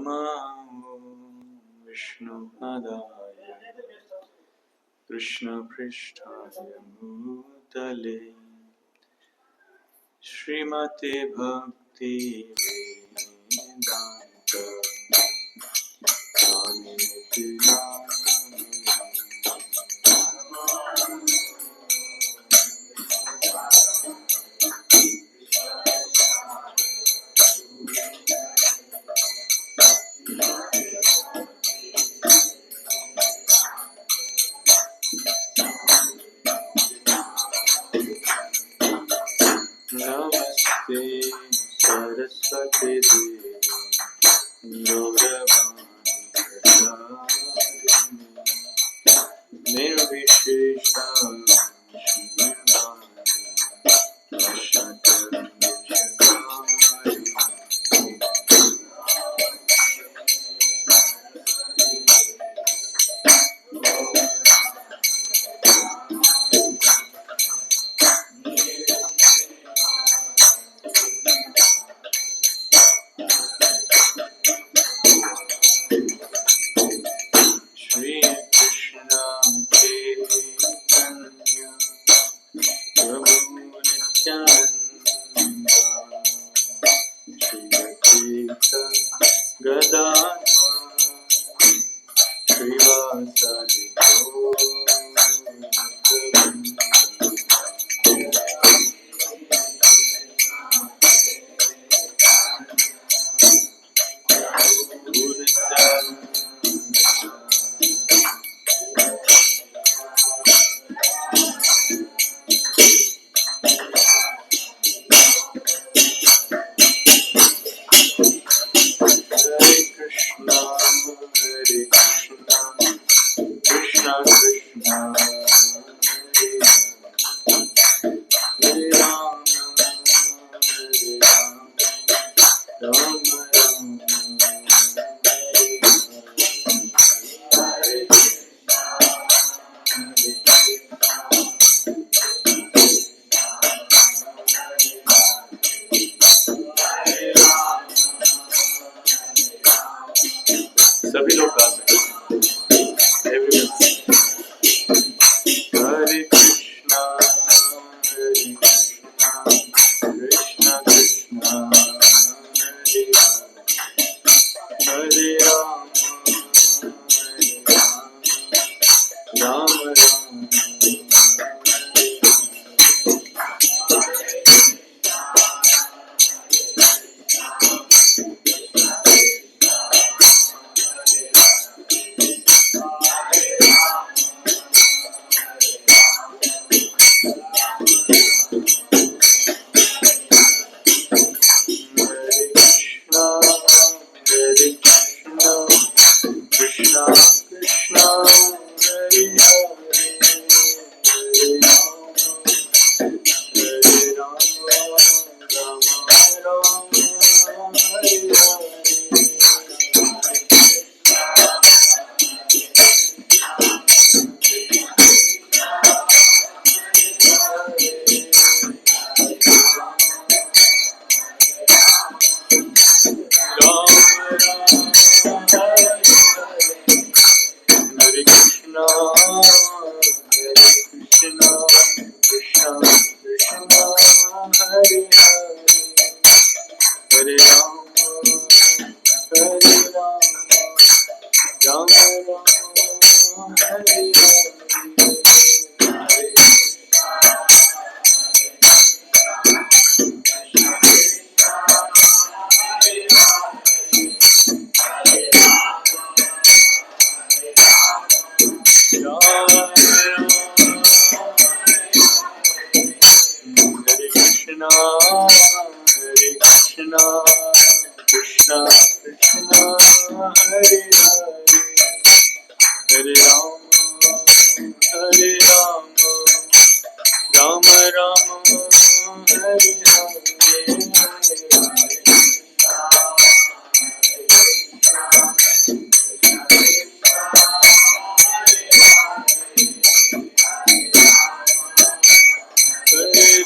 नमो विष्णुपदाय कृष्णपृष्ठाय भूतले श्रीमते भक्ति वेदांत स्वामिनिति नमस्ते सरस्वती देवी गौरवाणी निर्विशेष Shri Krishna Chaitanya Prabhu Nityananda Shri Advaita Gadadhar Srivasadi Hare Krishna, Krishna Krishna, Hare Rama, Hare Rama, Rama Rama, Hare Hare. सभी लोग गा सकते हैं। Everyone. Hare Krishna, Krishna Krishna, Hare Rama, Rama Rama, Krishna Krishna, Hare Hare, Hare Rama, Rama Rama, Hare Hare. Hare Krishna, Krishna Krishna, Hare Hare, Hare Rama, Hare Rama, Rama Rama, Hare Hare. Hare Krishna, Krishna Krishna, Hare Hare, Hare Rama, Hare Rama, Rama Rama, Hare Hare. Hare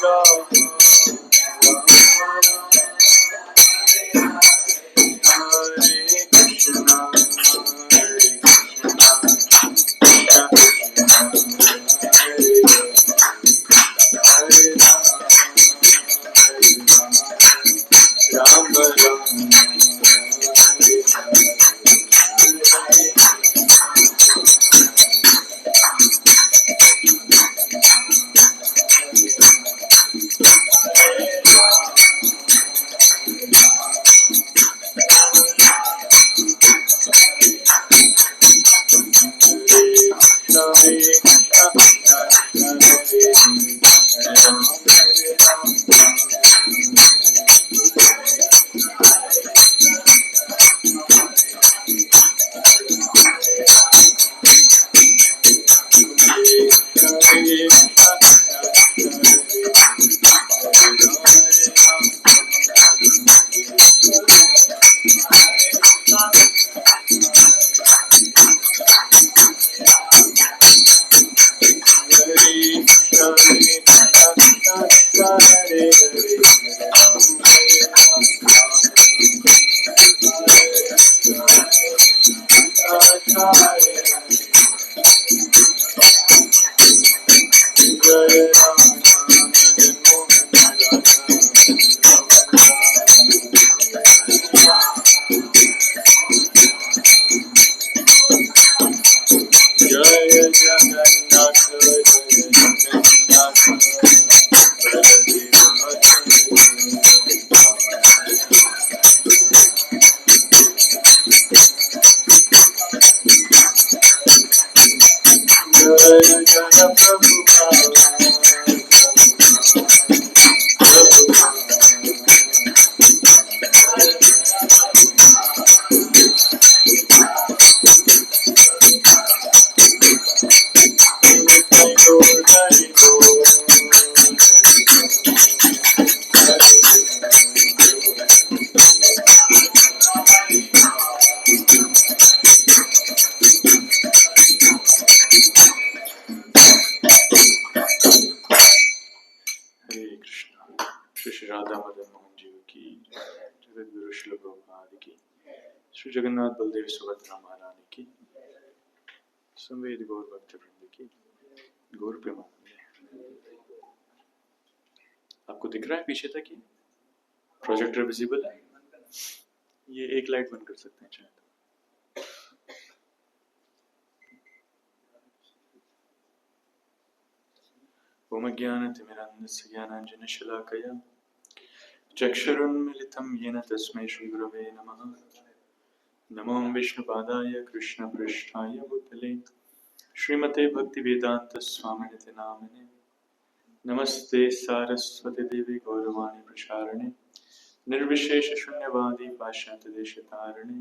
Shri Jagannath Baldev Subhadra महारानी की, संवेद गौर भक्त वृंद की, गौर प्रेमानंद। आपको दिख रहा है पीछे तक? ये प्रोजेक्टर विजिबल है? ये एक लाइट बंद कर सकते हैं चाहे तो। ओम ज्ञानतिमिरान्धस्य ज्ञानाञ्जनशलाकया चक्षुरुन्मिलितं येन तस्मै श्रीगुरवे नमः। नमो विष्णुपादाय कृष्णपृष्ठाय भूतले श्रीमते भक्तिवेदान्तस्वामिनिति नामिने। नमस्ते सारस्वती देवी गौरवाणी प्रचारिणे निर्विशेषशून्यवादी पाश्चात्यदेशतारिणे।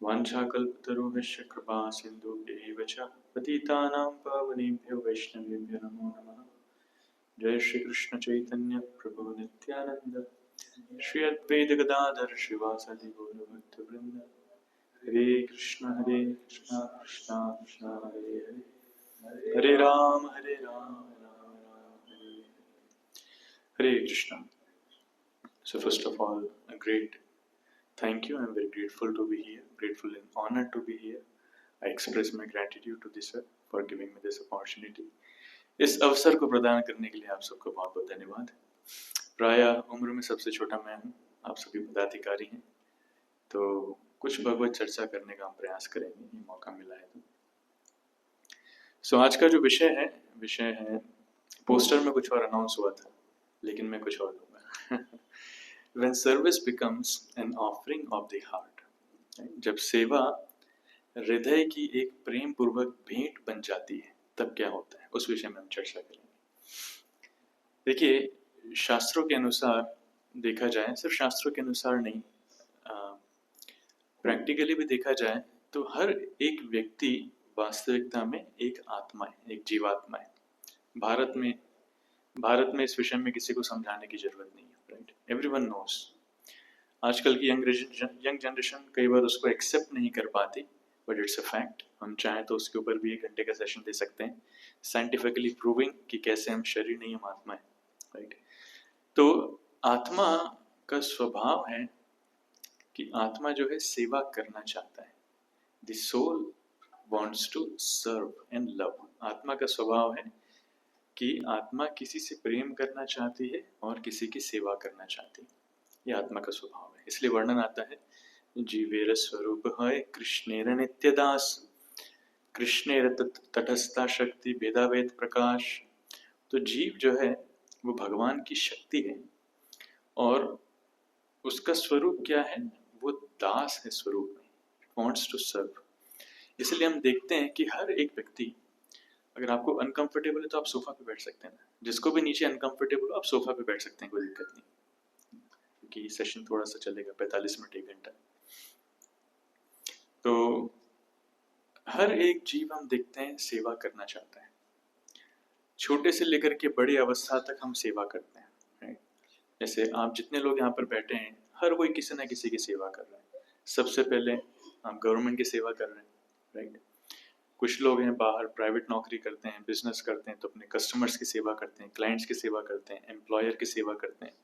वाञ्छाकल्पतरुभ्यश्च कृपा सिन्धुभ्यैव च पतितानां पावनेभ्यो वैष्णवेभ्यो नमो नमः। जय श्री कृष्ण चैतन्य प्रभु नित्यानंद श्री अद्वैत गदाधर श्रीवासदि गौरभक्तवृंद। हरे कृष्ण कृष्ण कृष्ण हरे हरे, हरे राम राम राम हरे हरे। हरे Krishna. So first of all, a great thank you. I'm very grateful to be here, grateful and honored to be here. I express my gratitude to this sir for giving me this opportunity. इस अवसर को प्रदान करने के लिए आप सबको बहुत बहुत धन्यवाद। प्राय उम्र में सबसे छोटा मैं हूँ, आप सभी पदाधिकारी हैं, तो कुछ भगवत चर्चा करने का हम प्रयास करेंगे, ये मौका मिला है तो। आज का जो विषय है पोस्टर में कुछ और अनाउंस हुआ था, लेकिन मैं कुछ और दूंगा। When service becomes an offering of the heart, जब सेवा हृदय की एक प्रेम पूर्वक भेंट बन जाती है तब क्या होता है, उस विषय में हम चर्चा करेंगे। देखिए, शास्त्रों के अनुसार देखा जाए, सिर्फ शास्त्रों के अनुसार नहीं, प्रैक्टिकली भी देखा जाए तो हर एक व्यक्ति वास्तविकता में एक आत्मा है, एक जीवात्मा है। भारत में इस विषय में किसी को समझाने की जरूरत नहीं है, राइट? Everyone knows. आजकल की यंग जनरेशन कई बार उसको एक्सेप्ट नहीं कर पाती, बट इट्स अ फैक्ट। हम चाहें तो उसके ऊपर भी 1 घंटे का सेशन दे सकते हैं, साइंटिफिकली प्रूविंग कि कैसे हम शरीर नहीं, हम आत्मा है, राइट? तो आत्मा का स्वभाव है कि आत्मा जो है सेवा करना चाहता है। The soul wants to serve and love. आत्मा का स्वभाव है कि आत्मा किसी से प्रेम करना चाहती है और किसी की सेवा करना चाहती है। ये आत्मा का स्वभाव है। इसलिए वर्णन आता है, जीवेर स्वरूप है कृष्णेर नित्यदास, कृष्णेर तटस्था शक्ति भेदावेद प्रकाश। तो जीव जो है वो भगवान की शक्ति है और उसका स्वरूप क्या है, वो दास है स्वरूप में, वॉन्ट्स टू सर्व। इसलिए हम देखते हैं कि हर एक व्यक्ति, अगर आपको अनकंफर्टेबल है तो आप सोफा पे बैठ सकते हैं, जिसको भी नीचे अनकंफर्टेबल हो आप सोफा पे बैठ सकते हैं, कोई दिक्कत नहीं, क्योंकि सेशन थोड़ा सा चलेगा, 45 मिनट 1 घंटा। तो हर एक जीव हम देखते हैं सेवा करना चाहता है। छोटे से लेकर के बड़ी अवस्था तक हम सेवा करते हैं, राइट? जैसे आप जितने लोग यहाँ पर बैठे हैं, हर कोई किसी ना किसी की सेवा कर रहा है। सबसे पहले आप गवर्नमेंट की सेवा कर रहे हैं, राइट? कुछ लोग हैं बाहर प्राइवेट नौकरी करते हैं, बिजनेस करते हैं, तो अपने कस्टमर्स की सेवा करते हैं, क्लाइंट्स की सेवा करते हैं, एम्प्लॉयर की सेवा करते हैं।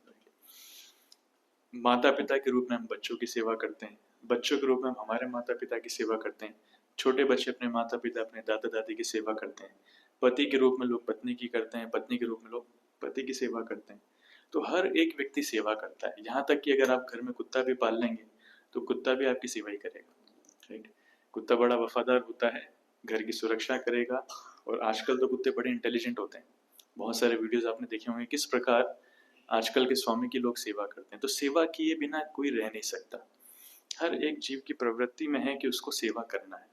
माता पिता के रूप में हम बच्चों की सेवा करते हैं, बच्चों के रूप में हम हमारे माता पिता की सेवा करते हैं, छोटे बच्चे अपने माता पिता, अपने दादा दादी की सेवा करते हैं। पति के रूप में लोग पत्नी की करते हैं, पत्नी के रूप में लोग पति की सेवा करते हैं। तो हर एक व्यक्ति सेवा करता है। यहाँ तक कि अगर आप घर में कुत्ता भी पाल लेंगे तो कुत्ता भी आपकी सेवा ही करेगा, राइट? कुत्ता बड़ा वफादार होता है, घर की सुरक्षा करेगा, और आजकल तो कुत्ते बड़े इंटेलिजेंट होते हैं। बहुत सारे वीडियोस आपने देखे होंगे किस प्रकार आजकल के स्वामी की लोग सेवा करते हैं। तो सेवा किए बिना कोई रह नहीं सकता। हर एक जीव की प्रवृत्ति में है कि उसको सेवा करना है।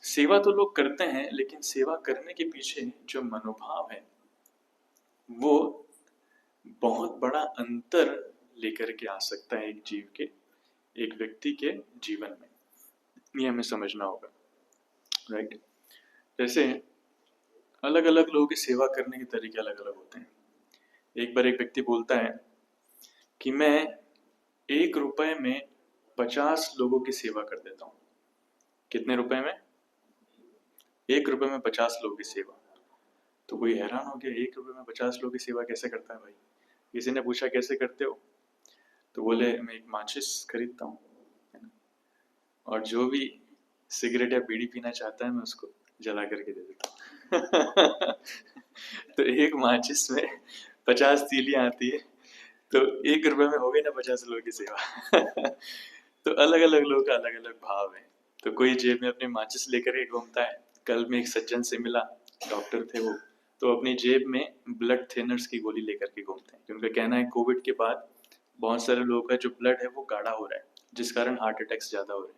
सेवा तो लोग करते हैं, लेकिन सेवा करने के पीछे जो मनोभाव है वो बहुत बड़ा अंतर लेकर के आ सकता है एक जीव के, एक व्यक्ति के जीवन में। ये हमें समझना होगा, राइट? जैसे अलग अलग लोगों की सेवा करने के तरीके अलग अलग होते हैं। एक बार एक व्यक्ति बोलता है कि मैं 1 रुपए में 50 लोगों की सेवा कर देता हूँ। कितने रुपए में? 1 रुपए में 50 लोगों की सेवा। तो कोई हैरान हो गया, 1 रुपए में 50 लोगों की सेवा कैसे करता है भाई? किसी ने पूछा कैसे करते हो? तो बोले मैं एक माचिस खरीदता हूँ, है ना, और जो भी सिगरेट या बीड़ी पीना चाहता है मैं उसको जला करके दे देता हूँ। तो एक माचिस में 50 तीलियां आती है, तो 1 रुपए में हो गई ना 50 लोगों की सेवा। तो अलग अलग लोगों का अलग अलग भाव है। तो कोई जेब में अपनी माचिस लेकर के घूमता है। कल में एक सज्जन से मिला, डॉक्टर थे वो, तो अपनी जेब में ब्लड थिनर्स की गोली लेकर के घूमते हैं। उनका कहना है कोविड के बाद बहुत सारे लोगों का जो ब्लड है वो गाढ़ा हो रहा है, जिस कारण हार्ट अटैक्स ज्यादा हो रहे हैं।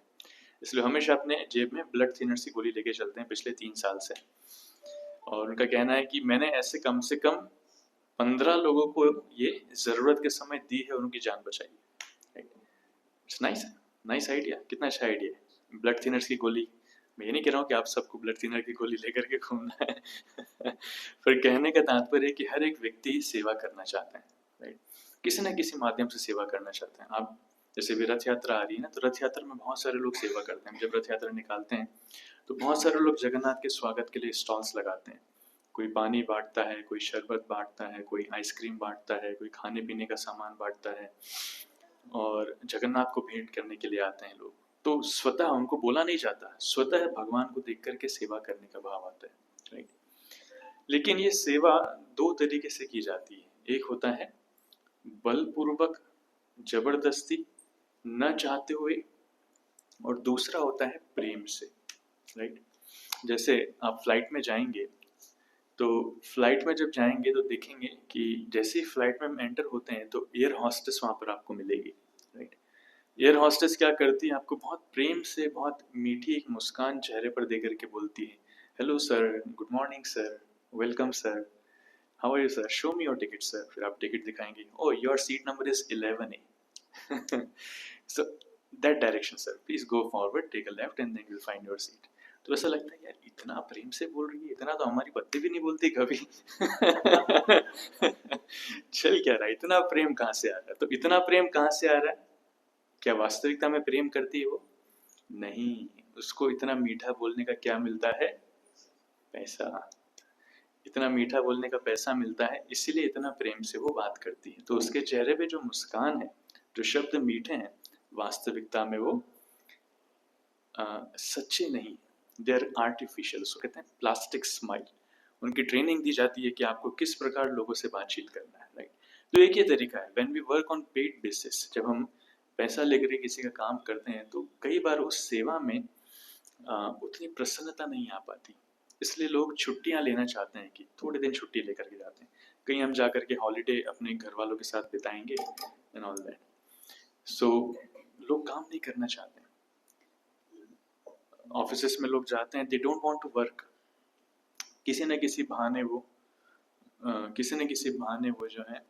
इसलिए हमेशा अपने जेब में ब्लड थिनर्स की गोली लेके चलते हैं पिछले 3 साल से। और उनका कहना है कि मैंने ऐसे कम से कम 15 लोगों को ये जरूरत के समय दी है और उनकी जान बचाई है। इट्स नाइस, नाइस आइडिया, कितना अच्छा आइडिया है ब्लड थिनर्स की गोली। मैं ये नहीं कह रहा हूँ कि आप सबको ब्लड थिनर की गोली लेकर के घूमना है। पर कहने का तात्पर्य है कि हर एक व्यक्ति सेवा करना चाहता है, राइट, किसी न किसी माध्यम से सेवा करना चाहते हैं। आप जैसे भी रथ यात्रा आ रही है ना, तो रथ यात्रा में बहुत सारे लोग सेवा करते हैं। जब रथ यात्रा निकालते हैं तो बहुत सारे लोग जगन्नाथ के स्वागत के लिए स्टॉल्स लगाते हैं। कोई पानी बांटता है, कोई शरबत बांटता है, कोई आइसक्रीम बांटता है, कोई खाने पीने का सामान बांटता है, और जगन्नाथ को भेंट करने के लिए आते हैं लोग। तो स्वतः उनको बोला नहीं जाता, स्वतः भगवान को देख करके सेवा करने का भाव आता है, राइट। लेकिन ये सेवा 2 तरीके से की जाती है। एक होता है बलपूर्वक, जबरदस्ती, न चाहते हुए, और दूसरा होता है प्रेम से, राइट। जैसे आप फ्लाइट में जाएंगे, तो फ्लाइट में जब जाएंगे तो देखेंगे कि जैसे ही फ्लाइट में हम एंटर होते हैं तो एयर हॉस्टेस वहाँ पर आपको मिलेगी, राइट। एयर हॉस्टेस क्या करती है, आपको बहुत प्रेम से, बहुत मीठी एक मुस्कान चेहरे पर दे करके बोलती है, hello sir, good morning sir, welcome sir, how are you sir, show me your ticket sir. फिर आप टिकट दिखाएंगे, oh your seat number is 11A। So that direction sir, please go forward, take a left and then you will find your seat. तो ऐसा लगता है यार इतना प्रेम से बोल रही है, इतना तो हमारी पत्नी भी नहीं बोलती कभी। चल क्या रहा है, इतना प्रेम कहाँ से आ रहा है? तो इतना प्रेम कहाँ से आ रहा है? क्या वास्तविकता में प्रेम करती है वो? नहीं, उसको इतना मीठा बोलने का क्या मिलता है? पैसा। इतना मीठा बोलने का पैसा मिलता है, इसीलिए इतना प्रेम से वो बात करती है। तो उसके चेहरे पे जो मुस्कान है, जो शब्द मीठे हैं, वास्तविकता में वो सच्चे नहीं, दे आर आर्टिफिशियल। उसको कहते हैं प्लास्टिक स्माइल। उनकी ट्रेनिंग दी जाती है कि आपको किस प्रकार लोगों से बातचीत करना है, राइट। तो एक ही तरीका है, when we work on paid basis, जब हम पैसा लेकर किसी का काम करते हैं तो कई बार उस सेवा में उतनी प्रसन्नता नहीं आ पाती। इसलिए लोग छुट्टियां लेना चाहते हैं कि थोड़े दिन छुट्टी लेकर के जाते हैं, कहीं हम जाकर के हॉलीडे अपने घर वालों के साथ बिताएंगे एंड ऑल दैट। सो लोग काम नहीं करना चाहते हैं। ऑफिसेस में लोग जाते हैं, they don't want to work. किसी न किसी बहाने वो किसी न किसी बहाने वो जो है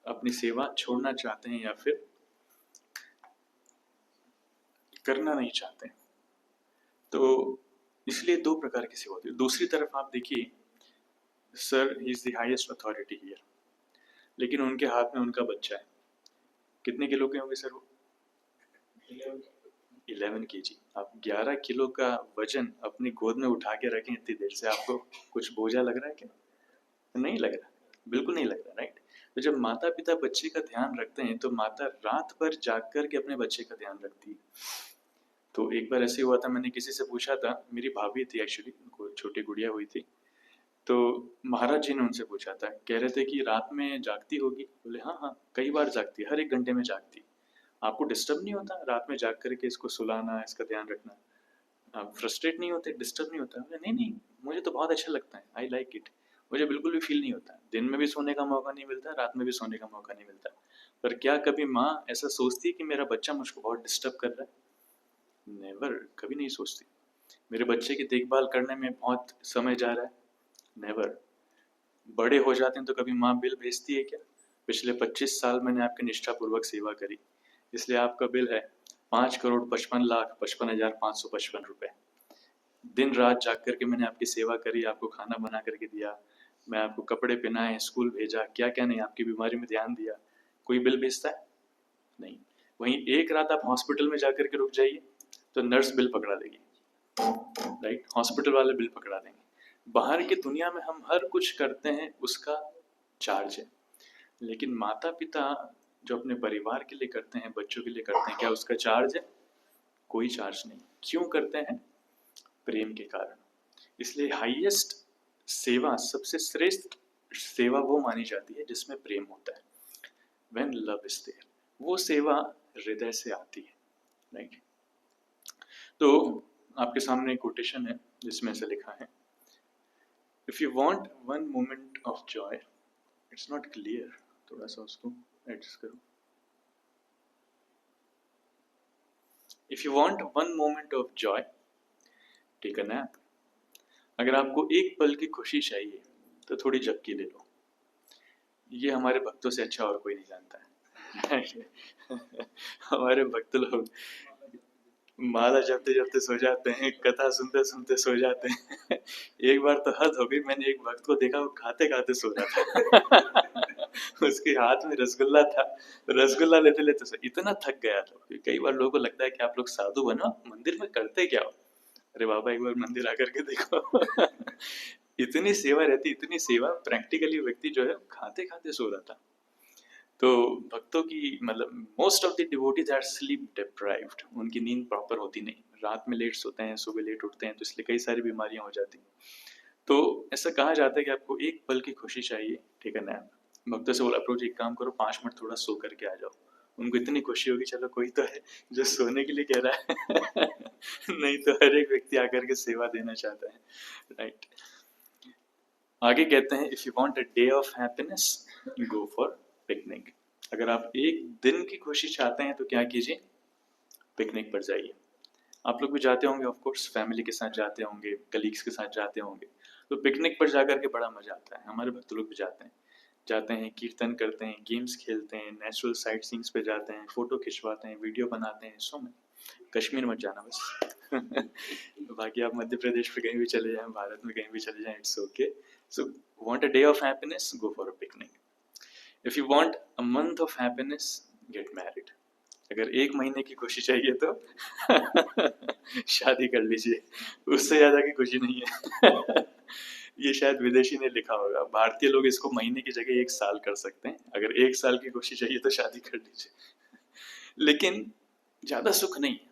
अपनी सेवा छोड़ना चाहते हैं या फिर करना नहीं चाहते। तो इसलिए 2 प्रकार की सेवा होती है। दूसरी तरफ आप देखिए, sir he is the highest authority here, लेकिन उनके हाथ में उनका बच्चा है। कितने किलो के होंगे सर वो? 11 kg। आप 11 किलो का वजन अपनी गोद में उठा के रखें इतनी देर से, आपको कुछ बोझा लग रहा है क्या? नहीं लग रहा, बिल्कुल नहीं लग रहा, राइट। तो जब माता पिता बच्चे का ध्यान रखते हैं तो माता रात भर जाग कर के अपने बच्चे का ध्यान रखती है। तो एक बार ऐसे हुआ था, मैंने किसी से पूछा था, मेरी भाभी थी एक्चुअली, उनको छोटी गुड़िया हुई थी, तो महाराज जी ने उनसे पूछा था, कह रहे थे कि रात में जागती होगी? बोले हाँ हाँ, कई बार जागती है, हर 1 घंटे में जागती है। आपको डिस्टर्ब नहीं होता रात में जाग करके इसको सुलाना, इसका ध्यान रखना? आप फ्रस्ट्रेट नहीं होते, डिस्टर्ब नहीं होता? बोले नहीं नहीं, मुझे तो बहुत अच्छा लगता है, आई लाइक इट। मुझे बिल्कुल भी फील नहीं होता, दिन में भी सोने का मौका नहीं मिलता, रात में भी सोने का मौका नहीं मिलता। पर क्या कभी माँ ऐसा सोचती है कि मेरा बच्चा मुझको बहुत डिस्टर्ब कर रहा है? नेवर, कभी नहीं सोचती। मेरे बच्चे की देखभाल करने में बहुत समय जा रहा है? नेवर। बड़े हो जाते हैं तो कभी माँ बिल भेजती है क्या? पिछले 25 साल मैंने आपकी निष्ठापूर्वक सेवा करी, इसलिए आपका बिल है 5,55,55,555 रुपए। दिन रात जाग करके मैंने आपकी सेवा करी, आपको खाना बना करके दिया, मैं आपको कपड़े पहनाए, स्कूल भेजा, क्या क्या नहीं, आपकी बीमारी में ध्यान दिया। कोई बिल भेजता है? नहीं। वहीं एक रात आप हॉस्पिटल में जाकर के रुक जाइए तो नर्स बिल पकड़ा देगी, राइट, हॉस्पिटल वाले बिल पकड़ा देंगे। बाहर की दुनिया में हम हर कुछ करते हैं उसका चार्ज है, लेकिन माता पिता जो अपने परिवार के लिए करते हैं, बच्चों के लिए करते हैं, क्या उसका चार्ज है? कोई चार्ज नहीं। क्यों करते हैं? प्रेम के कारण। इसलिए हाईएस्ट सेवा, सबसे श्रेष्ठ सेवा वो मानी जाती है जिसमें प्रेम होता है। When love is there, वो सेवा हृदय से आती है, राइट? तो आपके सामने एक कोटेशन है जिसमें ऐसे लिखा है, if you want one moment of joy, it's not clear, थोड़ा सा उसको एडजस्ट करो। If you want one moment of joy, take a nap. अगर आपको एक पल की खुशी चाहिए तो थोड़ी झपकी ले लो। ये हमारे भक्तों से अच्छा और कोई नहीं जानता है। हमारे भक्त लोग माला जपते जपते सो जाते हैं, कथा सुनते सुनते सो जाते हैं। एक बार तो हद हो गई, मैंने एक भक्त को देखा वो खाते खाते सो रहा था। उसके हाथ में रसगुल्ला था, रसगुल्ला लेते लेते इतना थक गया था। कई बार लोगों को लगता है कि आप लोग साधु बनो, मंदिर में करते क्या हो? अरे बाबा एक बार मंदिर आकर के देखो। इतनी सेवा रहती, इतनी सेवा, प्रैक्टिकली व्यक्ति जो है खाते खाते सो रहा था। तो भक्तों की मतलब most of the devotees are sleep deprived, उनकी नींद प्रॉपर होती नहीं, रात में लेट सोते हैं, सुबह लेट उठते हैं, तो इसलिए कई सारी बीमारियां हो जाती हैं। तो ऐसा कहा जाता है कि आपको एक पल की खुशी चाहिए, ठीक है नैप। भक्तों से बोला अप्रोच, एक काम करो 5 मिनट थोड़ा सो करके आ जाओ। उनको इतनी खुशी होगी, चलो कोई तो है जो सोने के लिए कह रहा है। नहीं तो हर एक व्यक्ति आकर के सेवा देना चाहता है, राइट? आगे कहते हैं, if you want a day of happiness, go for picnic. अगर आप एक दिन की खुशी चाहते हैं तो क्या कीजिए? पिकनिक पर जाइए। आप लोग भी जाते होंगे, ऑफ कोर्स फैमिली के साथ जाते होंगे, कलीग्स के साथ जाते होंगे। तो पिकनिक पर जाकर के बड़ा मजा आता है। हमारे भक्त लोग भी जाते हैं, कीर्तन करते हैं, गेम्स खेलते हैं, नेचुरल साइट सीन्स पे जाते हैं, फोटो खिंचवाते हैं, वीडियो बनाते हैं। सो में कश्मीर मत जाना बस। बाकी आप मध्य प्रदेश पे कहीं भी चले जाएं, भारत में कहीं भी चले जाएं, it's okay. So want a day of happiness, go for a picnic. If you want a month of happiness, get married. अगर 1 महीने की खुशी चाहिए तो शादी कर लीजिए, उससे ज्यादा की खुशी नहीं है। ये शायद विदेशी ने लिखा होगा, भारतीय लोग इसको महीने की जगह 1 साल कर सकते हैं। अगर 1 साल की खुशी चाहिए तो शादी कर लीजिए। लेकिन ज्यादा सुख नहीं है।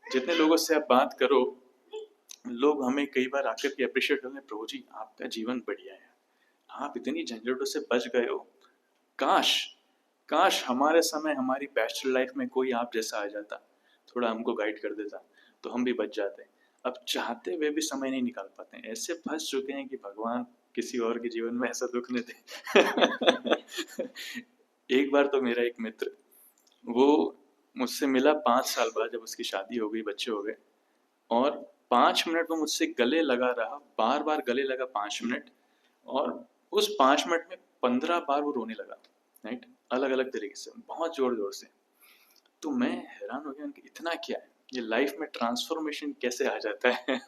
जितने लोगों से आप बात करो, लोग हमें कई बार आकर के अप्रिशिएट करते हैं, प्रभु जी आपका जीवन बढ़िया है, आप इतनी झंझटों से बच गए हो। काश काश हमारे समय, हमारी बैचलर लाइफ में कोई आप जैसा आ जाता, थोड़ा हमको गाइड कर देता, तो हम भी बच जाते। अब चाहते हुए भी समय नहीं निकाल पाते हैं, ऐसे फंस चुके हैं कि भगवान किसी और के जीवन में ऐसा दुख नहीं दे। एक बार तो मेरा एक मित्र, वो मुझसे मिला 5 साल बाद, जब उसकी शादी हो गई, बच्चे हो गए, और 5 मिनट वो मुझसे गले लगा रहा, बार बार गले लगा 5 मिनट, और उस 5 मिनट में 15 बार वो रोने लगा, राइट? अलग अलग तरीके से, बहुत जोर जोर से। तो मैं हैरान हो गया कि इतना क्या है, ये लाइफ में ट्रांसफॉर्मेशन कैसे आ जाता है।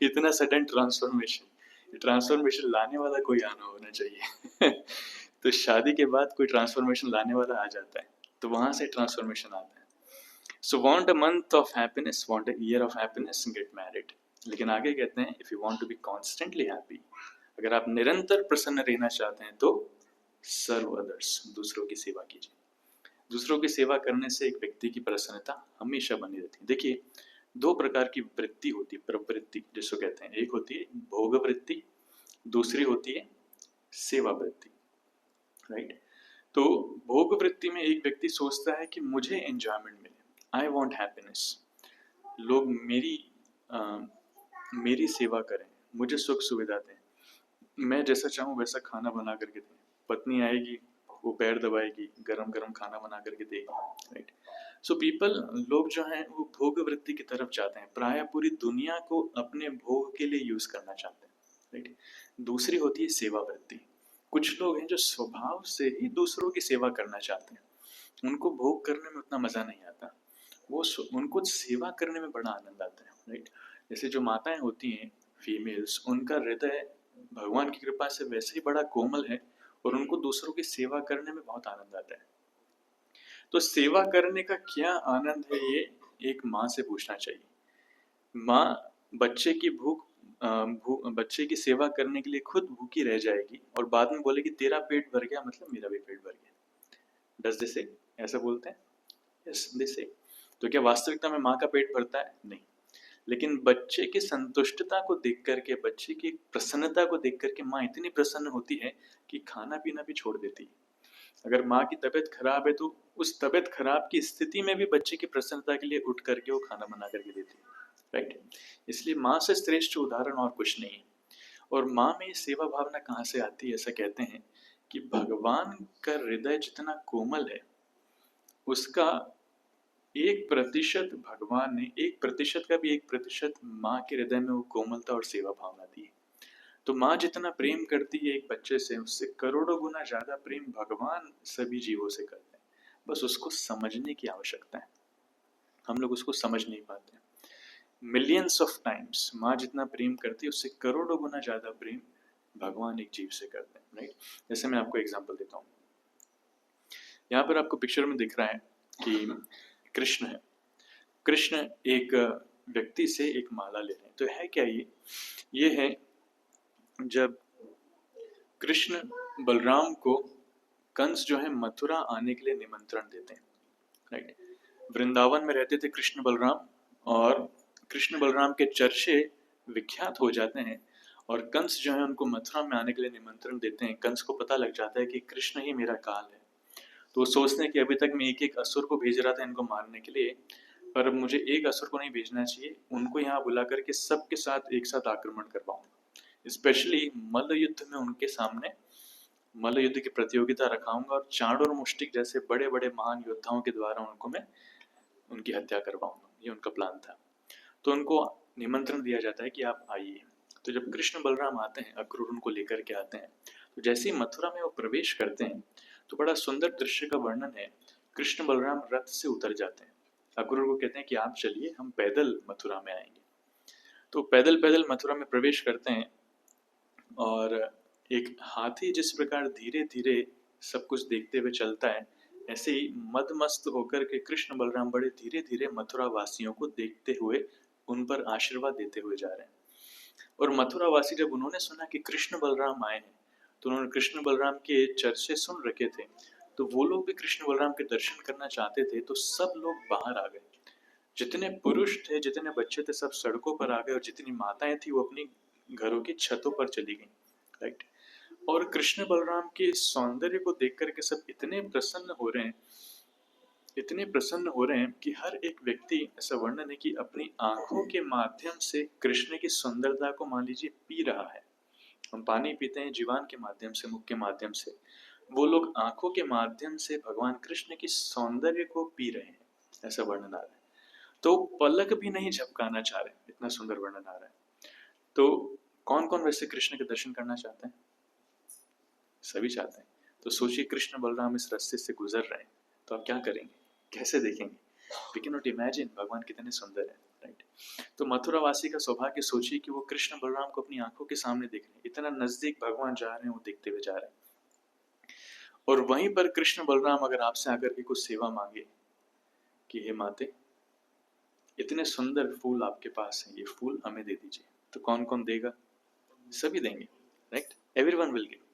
इतना सडन ट्रांसफॉर्मेशन, ट्रांसफॉर्मेशन लाने वाला कोई आना होना चाहिए। तो शादी के बाद कोई ट्रांसफॉर्मेशन लाने वाला आ जाता है, तो वहां से ट्रांसफॉर्मेशन आता है। So want a month of happiness, want a year of happiness, get married. लेकिन आगे कहते हैं, if you want to be constantly happy, अगर आप निरंतर प्रसन्न रहना चाहते हैं तो सर्व अदर्स, दूसरों की सेवा कीजिए। दूसरों की सेवा करने से एक व्यक्ति की प्रसन्नता हमेशा बनी रहती है। देखिए, 2 प्रकार की वृत्ति होती है, प्रवृत्ति जिसको कहते हैं। एक होती है भोग वृत्ति, दूसरी होती है सेवा वृत्ति, राइट? तो भोग वृत्ति में एक व्यक्ति सोचता है कि मुझे एंजॉयमेंट मिले, आई वॉन्ट हैप्पीनेस, लोग मेरी सेवा करें, मुझे सुख सुविधा दें, मैं जैसा चाहूँ वैसा खाना बना करके दें, पत्नी आएगी वो पैर दबाएगी, गरम गरम खाना बना करके देगी, राइट? सो पीपल, लोग जो हैं वो भोग वृत्ति की तरफ जाते हैं, प्राय पूरी दुनिया को अपने भोग के लिए यूज करना चाहते हैं, राइट? दूसरी होती है सेवा वृत्ति। कुछ लोग हैं जो स्वभाव से ही दूसरों की सेवा करना चाहते हैं, उनको भोग करने में उतना मजा नहीं आता, उनको सेवा करने में बड़ा आनंद आता है, राइट? जैसे जो माताएं होती हैं, फीमेल्स, उनका हृदय भगवान की कृपा से वैसे ही बड़ा कोमल है, और उनको दूसरों की सेवा करने में बहुत आनंद आता है। तो सेवा करने का क्या आनंद है, ये एक माँ से पूछना चाहिए। माँ बच्चे की बच्चे की सेवा करने के लिए खुद भूखी रह जाएगी, और बाद में बोलेगी तेरा पेट भर गया मतलब मेरा भी पेट भर गया। डज दिस ऐसा बोलते हैं, यस दे से। तो क्या वास्तविकता में माँ का पेट भरता है? नहीं। लेकिन बच्चे की संतुष्टता को देख करके, बच्चे की प्रसन्नता को देख करके माँ इतनी प्रसन्न होती है कि खाना पीना भी छोड़ देती है। अगर माँ की तबीयत खराब है तो उस तबीयत खराब की स्थिति में भी बच्चे की प्रसन्नता के लिए उठ करके वो खाना बना करके देती है, राइट। इसलिए माँ से श्रेष्ठ उदाहरण और कुछ नहीं है। और माँ में सेवा भावना कहाँ से आती है? ऐसा कहते हैं कि भगवान का हृदय जितना कोमल है, उसका 1% भगवान ने 1% का भी 1% माँ के हृदय में वो कोमलता और सेवा भावना दी है। तो माँ जितना प्रेम करती है एक बच्चे से, उससे करोड़ों गुना ज्यादा प्रेम भगवान सभी जीवों से करते हैं। बस उसको समझने की आवश्यकता है, हम लोग उसको समझ नहीं पाते। मिलियंस ऑफ टाइम्स माँ जितना प्रेम करती है, उससे करोड़ों गुना ज्यादा प्रेम भगवान एक जीव से करते हैं, राइट। जैसे मैं आपको एग्जांपल देता हूँ। यहाँ पर आपको पिक्चर में दिख रहा है कि कृष्ण है। कृष्ण एक व्यक्ति से एक माला ले रहे हैं। तो है क्या ये है जब कृष्ण बलराम को कंस जो है मथुरा आने के लिए निमंत्रण देते हैं, राइट। वृंदावन में रहते थे कृष्ण बलराम, और कृष्ण बलराम के चर्चे विख्यात हो जाते हैं। और कंस जो है उनको मथुरा में आने के लिए निमंत्रण देते हैं। कंस को पता लग जाता है कि कृष्ण ही मेरा काल है। तो वो सोचते हैं कि अभी तक मैं एक एक असुर को भेज रहा था इनको मारने के लिए, पर अब मुझे एक असुर को नहीं भेजना चाहिए, उनको यहाँ बुला करके सबके साथ एक साथ आक्रमण करवाऊंगा। स्पेशली मल्ल युद्ध में उनके सामने मल्ल युद्ध की प्रतियोगिता रखाऊंगा और चांड और मुष्टिक जैसे बड़े बड़े महान योद्धाओं के द्वारा उनको मैं उनकी हत्या करवाऊंगा। ये उनका प्लान था। तो उनको निमंत्रण दिया जाता है कि आप आइए। तो जब कृष्ण बलराम आते हैं, अक्रूर उनको लेकर के आते हैं, तो जैसे ही मथुरा में वो प्रवेश करते हैं तो बड़ा सुंदर दृश्य का वर्णन है। कृष्ण बलराम रथ से उतर जाते हैं, अक्रूर को कहते हैं कि आप चलिए, हम पैदल मथुरा में आएंगे। तो पैदल पैदल मथुरा में प्रवेश करते हैं, और एक हाथी जिस प्रकार धीरे धीरे सब कुछ देखते हुए चलता है, ऐसे ही मदमस्त होकर के कृष्ण बलराम बड़े धीरे धीरे मथुरा वासियों को देखते हुए उन पर आशीर्वाद देते हुए जा रहे हैं। और मथुरा वासी जब उन्होंने सुना कि कृष्ण बलराम आए हैं, तो उन्होंने कृष्ण बलराम के चर्चे सुन रखे थे, तो वो लोग भी कृष्ण बलराम के दर्शन करना चाहते थे। तो सब लोग बाहर आ गए, जितने पुरुष थे जितने बच्चे थे सब सड़कों पर आ गए, और जितनी माताएं थी वो अपनी घरों की छतों पर चली गई, राइट। और कृष्ण बलराम के सौंदर्य को देख करके सब इतने प्रसन्न हो रहे हैं, इतने प्रसन्न हो रहे हैं कि हर एक व्यक्ति, ऐसा वर्णन है कि अपनी आंखों के माध्यम से कृष्ण की सुंदरता को मान लीजिए पी रहा है। हम पानी पीते हैं जीवान के माध्यम से, मुख के माध्यम से, वो लोग आंखों के माध्यम से भगवान कृष्ण की सौंदर्य को पी रहे हैं, ऐसा वर्णन आ रहा है। तो पलक भी नहीं झपकाना चाह रहे, इतना सुंदर वर्णन आ रहा है। तो कौन कौन वैसे कृष्ण के दर्शन करना चाहते हैं? सभी चाहते हैं। तो सोचिए कृष्ण बलराम इस रास्ते से गुजर रहे हैं, तो आप क्या करेंगे, कैसे देखेंगे? वी कैन नॉट इमेजिन भगवान कितने सुंदर है, राइट। तो मथुरा वासी का सौभाग्य, सोचिए कि वो कृष्ण बलराम को अपनी आंखों के सामने देख रहे हैं, इतना नजदीक भगवान जा रहे हैं, वो देखते हुए जा रहे हैं। और वहीं पर कृष्ण बलराम अगर आपसे आकर के कुछ सेवा मांगे कि हे माते, इतने सुंदर फूल आपके पास है, ये फूल हमें दे दीजिए, तो कौन कौन देगा? सभी देंगे, राइट। Everyone will give.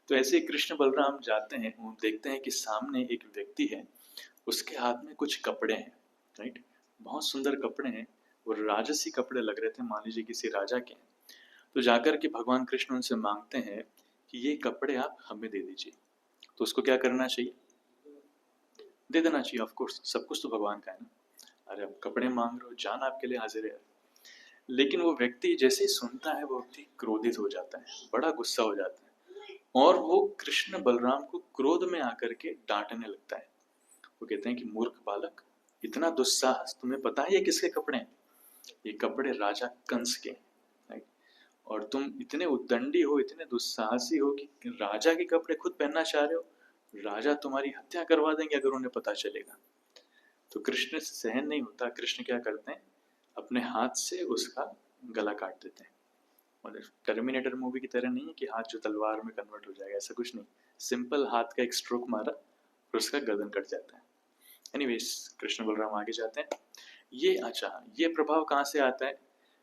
तो ऐसे ही कृष्ण बलराम जाते हैं, वो देखते हैं कि सामने एक व्यक्ति है, उसके हाथ में कुछ कपड़े हैं, राइट। बहुत सुंदर कपड़े हैं, वो राजसी कपड़े लग रहे थे, मान लीजिए किसी राजा के। तो जाकर के भगवान कृष्ण उनसे मांगते हैं कि ये कपड़े आप हमें दे दीजिए। तो उसको क्या करना चाहिए? दे देना चाहिए, ऑफ कोर्स, सब कुछ तो भगवान का है ना। अरे आप कपड़े मांग रहे हो, जान आपके लिए हाजिर है। लेकिन वो व्यक्ति जैसे ही सुनता है, वो व्यक्ति क्रोधित हो जाता है, बड़ा गुस्सा हो जाता है, और वो कृष्ण बलराम को क्रोध में आकर के डांटने लगता है। वो कहते हैं कि मूर्ख बालक, इतना दुस्साहस, तुम्हें पता है ये किसके कपड़े हैं? ये कपड़े राजा कंस के, राइट। और तुम इतने उद्दंडी हो, इतने दुस्साहसी हो कि राजा के कपड़े खुद पहनना चाह रहे हो। राजा तुम्हारी हत्या करवा देंगे अगर उन्हें पता चलेगा। तो कृष्ण से सहन नहीं होता, कृष्ण क्या करते हैं, अपने हाथ से उसका गला काट देते हैं। मतलब टर्मिनेटर मूवी की तरह नहीं है कि हाथ जो तलवार में कन्वर्ट हो जाएगा, ऐसा कुछ नहीं। सिंपल हाथ का एक स्ट्रोक मारा और उसका गर्दन कट जाता है। एनीवेज, कृष्ण बलराम आगे जाते हैं। ये प्रभाव कहाँ से आता है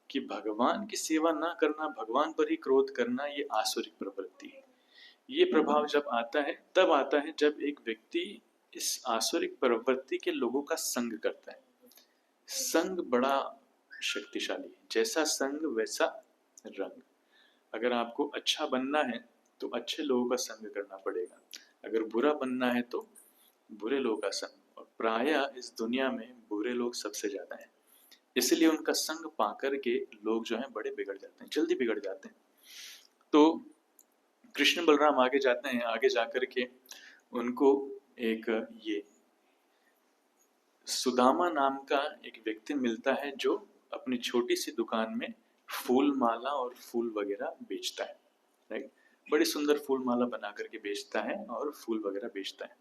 कि भगवान की सेवा ना करना, भगवान पर ही क्रोध करना, ये आसुरिक प्रवृत्ति है। ये प्रभाव जब आता है, तब आता है जब एक व्यक्ति इस आसुरिक प्रवृत्ति के लोगों का संग करता है। संग बड़ा शक्तिशाली है, जैसा संग वैसा रंग। अगर आपको अच्छा बनना है तो अच्छे लोगों का संग करना पड़ेगा, अगर बुरा बनना है तो बुरे लोगों का संग। और प्रायः इस दुनिया में बुरे लोग सबसे ज्यादा हैं, इसलिए उनका संग पाकर के लोग जो हैं बड़े बिगड़ जाते हैं, जल्दी बिगड़ जाते हैं। तो कृष्ण बलराम आगे जाते हैं, आगे जाकर के उनको एक ये सुदामा नाम का एक व्यक्ति मिलता है जो अपनी छोटी सी दुकान में फूल माला और फूल वगैरह बेचता है, राइट। बड़ी सुंदर फूल माला बना करके बेचता है और फूल वगैरह बेचता है।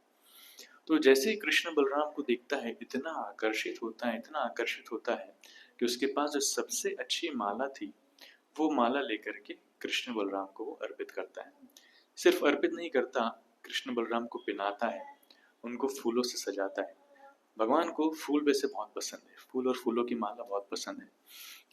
तो जैसे ही कृष्ण बलराम को देखता है इतना आकर्षित होता है, इतना आकर्षित होता है कि उसके पास जो सबसे अच्छी माला थी वो माला लेकर के कृष्ण बलराम को वो अर्पित करता है। सिर्फ अर्पित नहीं करता, कृष्ण बलराम को पिनाता है, उनको फूलों से सजाता है। भगवान को फूल वैसे बहुत पसंद है, फूल और फूलों की माला बहुत पसंद है।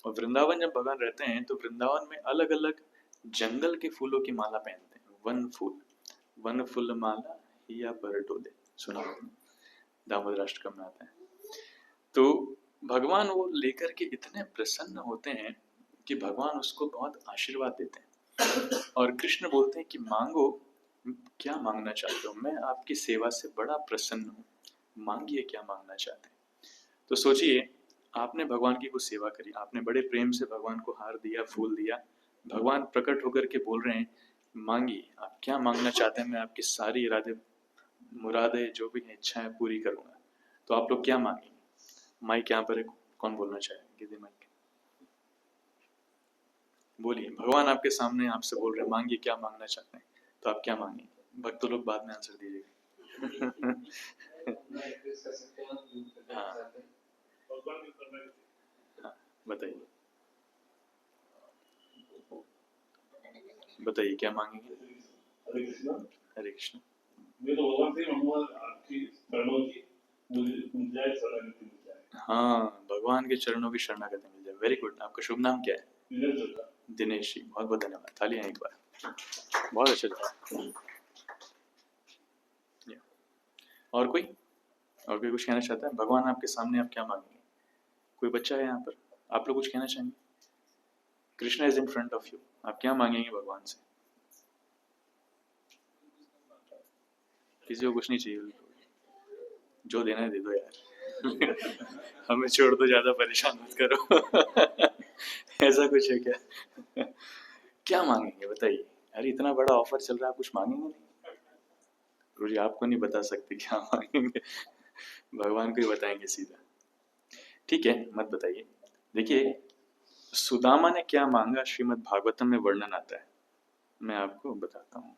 और वृंदावन जब भगवान रहते हैं तो वृंदावन में अलग अलग जंगल के फूलों की माला पहनते हैं। वन फूल माला हिया पर डोले, सुना आपने, दामोदर अष्टकम में आता है। तो भगवान वो लेकर के इतने प्रसन्न होते हैं कि भगवान उसको बहुत आशीर्वाद देते हैं और कृष्ण बोलते हैं कि मांगो, क्या मांगना चाहते हो, मैं आपकी सेवा से बड़ा प्रसन्न हूँ, मांगिए क्या मांगना चाहते हैं। तो सोचिए, आपने भगवान की कुछ सेवा करी, आपने बड़े प्रेम से भगवान को हार दिया, फूल दिया, भगवान प्रकट होकर के बोल रहे हैं मांगिए, आप क्या मांगना चाहते हैं, मैं आपकी सारी इरादे मुरादे जो भी इच्छाएं पूरी करूंगा। तो आप लोग क्या मांगेंगे? माइक यहाँ पर है, कौन बोलना चाहेंगे? दे माइक, बोलिए। भगवान आपके सामने आपसे बोल रहे हैं मांगिए क्या मांगना चाहते हैं, तो आप क्या मांगेंगे? भक्त लोग बाद में आंसर दीजिएगा। हाँ हाँ, बताइए बताइए क्या मांगेंगे? हरे कृष्णा। हरे कृष्ण। मैं तो भगवान से मांगूंगा आपकी चरणों की मुझे मिल जाए, शरणागति मिल जाए। हाँ, भगवान के चरणों की शरणागति मिल जाए। Very good. आपका शुभ नाम क्या है? दिनेश जोधा। दिनेश जी, बहुत बहुत धन्यवाद। तालियां एक बार, बहुत अच्छा था। और कोई कुछ कहना चाहता है? भगवान आपके सामने, आप क्या मांगेंगे? कोई बच्चा है यहाँ पर, आप लोग कुछ कहना चाहेंगे? Krishna is in front of you, आप क्या मांगेंगे भगवान से? किसी को कुछ नहीं चाहिए, जो देना है दे दो यार। हमें छोड़ दो, ज्यादा परेशान मत करो। ऐसा कुछ है क्या? क्या मांगेंगे बताइए? अरे इतना बड़ा ऑफर चल रहा है, कुछ मांगेंगे नहीं? गुरु जी आपको नहीं बता सकते क्या मांगेंगे, भगवान को ही बताएंगे सीधा। ठीक है, मत बताइए। देखिए, सुदामा ने क्या मांगा श्रीमद् भागवतम में वर्णन आता है, मैं आपको बताता हूँ।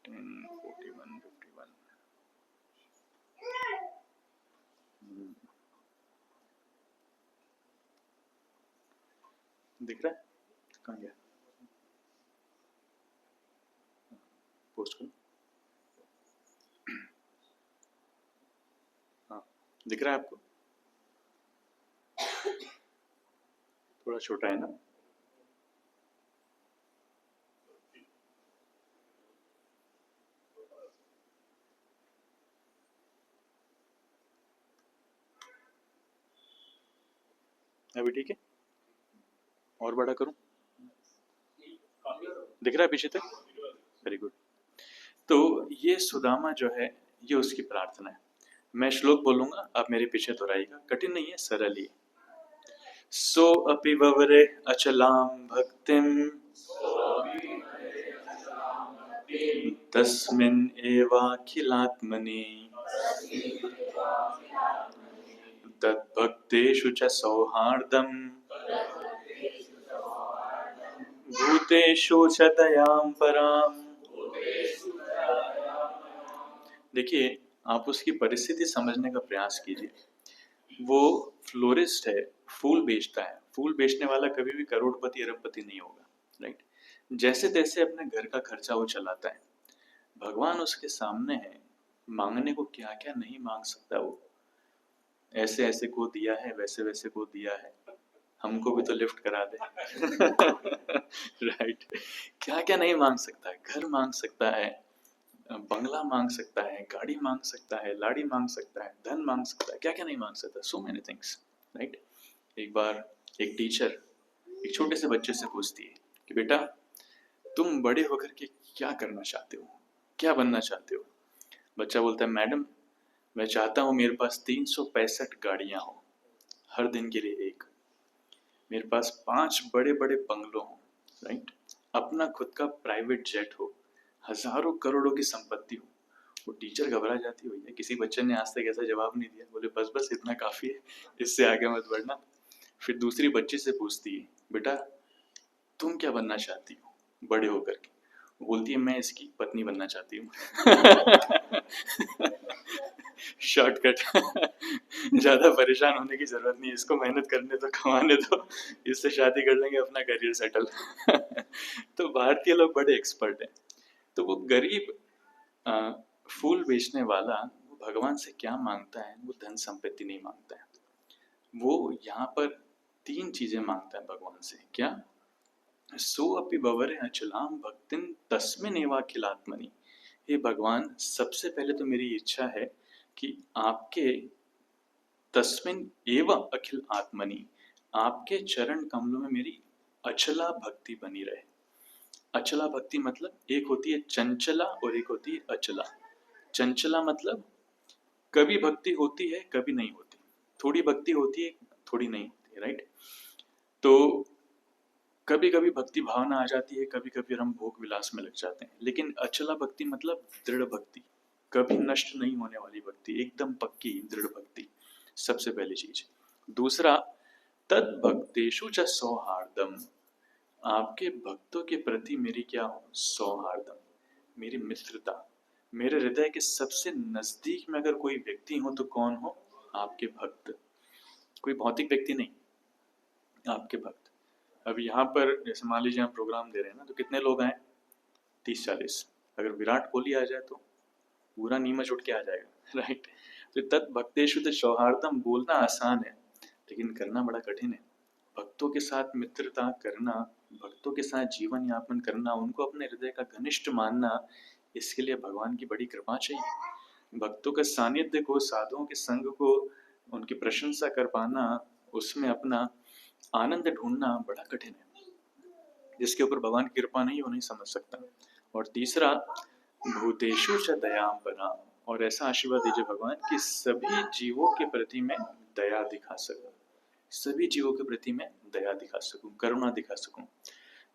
10:41, 51। दिख रहा है? कहाँ गया? पोस्ट करो। हाँ, दिख रहा है आपको? थोड़ा छोटा है ना? अभी ठीक है? और बड़ा करूं? दिख रहा है पीछे तक? Very good. तो ये सुदामा जो है, ये उसकी प्रार्थना है। मैं श्लोक बोलूंगा, आप मेरे पीछे दोहराइएगा, कठिन नहीं है, सरल ही। सो अपि ववरे अचलां भक्तिं तस्मिन् एवाखिलात्मनि तद्भक्तेषु च सौहार्दम् भूतेषु च दयां पराम्। देखिए, आप उसकी परिस्थिति समझने का प्रयास कीजिए। वो फ्लोरिस्ट है, फूल बेचता है। फूल बेचने वाला कभी भी करोड़पति अरबपति नहीं होगा, राइट। जैसे तैसे अपने घर का खर्चा वो चलाता है। भगवान उसके सामने है, मांगने को क्या क्या नहीं मांग सकता वो। ऐसे ऐसे को दिया है, वैसे वैसे को दिया है, हमको भी तो लिफ्ट करा दे। राइट। क्या क्या नहीं मांग सकता है, घर मांग सकता है, बंगला मांग सकता है, गाड़ी मांग सकता है, लाड़ी मांग सकता है, धन मांग सकता है, क्या क्या नहीं मांग सकता, सो मेनी थिंग्स, राइट। एक बार एक टीचर एक छोटे से बच्चे से पूछती है कि बेटा तुम बड़े होकर के क्या करना चाहते हो, क्या बनना चाहते हो। बच्चा बोलता है मैडम मैं चाहता हूँ मेरे पास 365 गाड़ियां हो, हर दिन के लिए एक, मेरे पास 5 बड़े बड़े बंगलो हो, राइट, अपना खुद का प्राइवेट जेट हो, हजारों करोड़ों की संपत्ति हो। वो टीचर घबरा जाती है, भैया किसी बच्चे ने आज तक ऐसा जवाब नहीं दिया। बोले बस बस इतना काफी है, इससे आगे मत बढ़ना। फिर दूसरी बच्ची से पूछती है बेटा तुम क्या बनना चाहती हो बड़े होकर के। वो बोलती है मैं इसकी पत्नी बनना चाहती हूँ। शॉर्टकट। ज्यादा परेशान होने की जरूरत नहीं है, इसको मेहनत करने दो, कमाने दो, इससे शादी कर लेंगे, अपना करियर सेटल। तो भारतीय लोग बड़े एक्सपर्ट हैं। तो वो गरीब आ, फूल बेचने वाला वो भगवान से क्या मांगता है, वो धन संपत्ति नहीं मांगता है। वो यहाँ पर 3 चीजें मांगता है भगवान से। क्या? सो अपि भवरे अचलाम भक्तिन तस्मिन्नेवाखिलात्मनि। हे भगवान सबसे पहले तो मेरी इच्छा है कि आपके तस्मिन एव अखिल आत्मनि, आपके चरण कमलों में मेरी अचला भक्ति बनी रहे। अचला भक्ति मतलब एक होती है चंचला और एक होती है अचला। चंचला मतलब कभी भक्ति होती है कभी नहीं होती, थोड़ी भक्ति होती है थोड़ी नहीं होती है, राइट। तो कभी कभी भक्ति भावना आ जाती है, कभी कभी हम भोग विलास में लग जाते हैं। लेकिन अचला भक्ति मतलब दृढ़ भक्ति, कभी नष्ट नहीं होने वाली भक्ति, एकदम पक्की दृढ़ भक्ति, सबसे पहली चीज। दूसरा तद भक्तेषु च सौहार्दम, आपके भक्तों के प्रति मेरी क्या हो, सौहार्दम, मेरी मित्रता। मेरे हृदय के सबसे नजदीक में अगर कोई व्यक्ति हो तो कौन हो, आपके भक्त, कोई भौतिक व्यक्ति नहीं, आपके भक्त। अब यहाँ पर जैसे मान लीजिए हम प्रोग्राम दे रहे हैं ना, तो कितने लोग आए, 30-40। अगर विराट कोहली आ जाए तो पूरा नीमच उठ के आ जाएगा, राइट। तो तत् भक्तेषु तो सौहार्दम बोलना आसान है लेकिन करना बड़ा कठिन है। भक्तों के साथ मित्रता करना, भक्तों के साथ जीवन यापन करना, उनको अपने हृदय का घनिष्ठ मानना, इसके लिए भगवान की बड़ी कृपा चाहिए। भक्तों का सानिध्य को, साधुओं के संग को, उनकी प्रशंसा कर पाना, उसमें अपना आनंद ढूंढना बड़ा कठिन है। जिसके ऊपर भगवान की कृपा नहीं, वो नहीं समझ सकता। और तीसरा भूतेषु च दयाम पराम, और ऐसा आशीर्वाद दीजिए भगवान कि सभी जीवों के प्रति मैं दया दिखा सकूं, सभी जीवों के प्रति मैं दया दिखा सकूं, करुणा दिखा सकूं।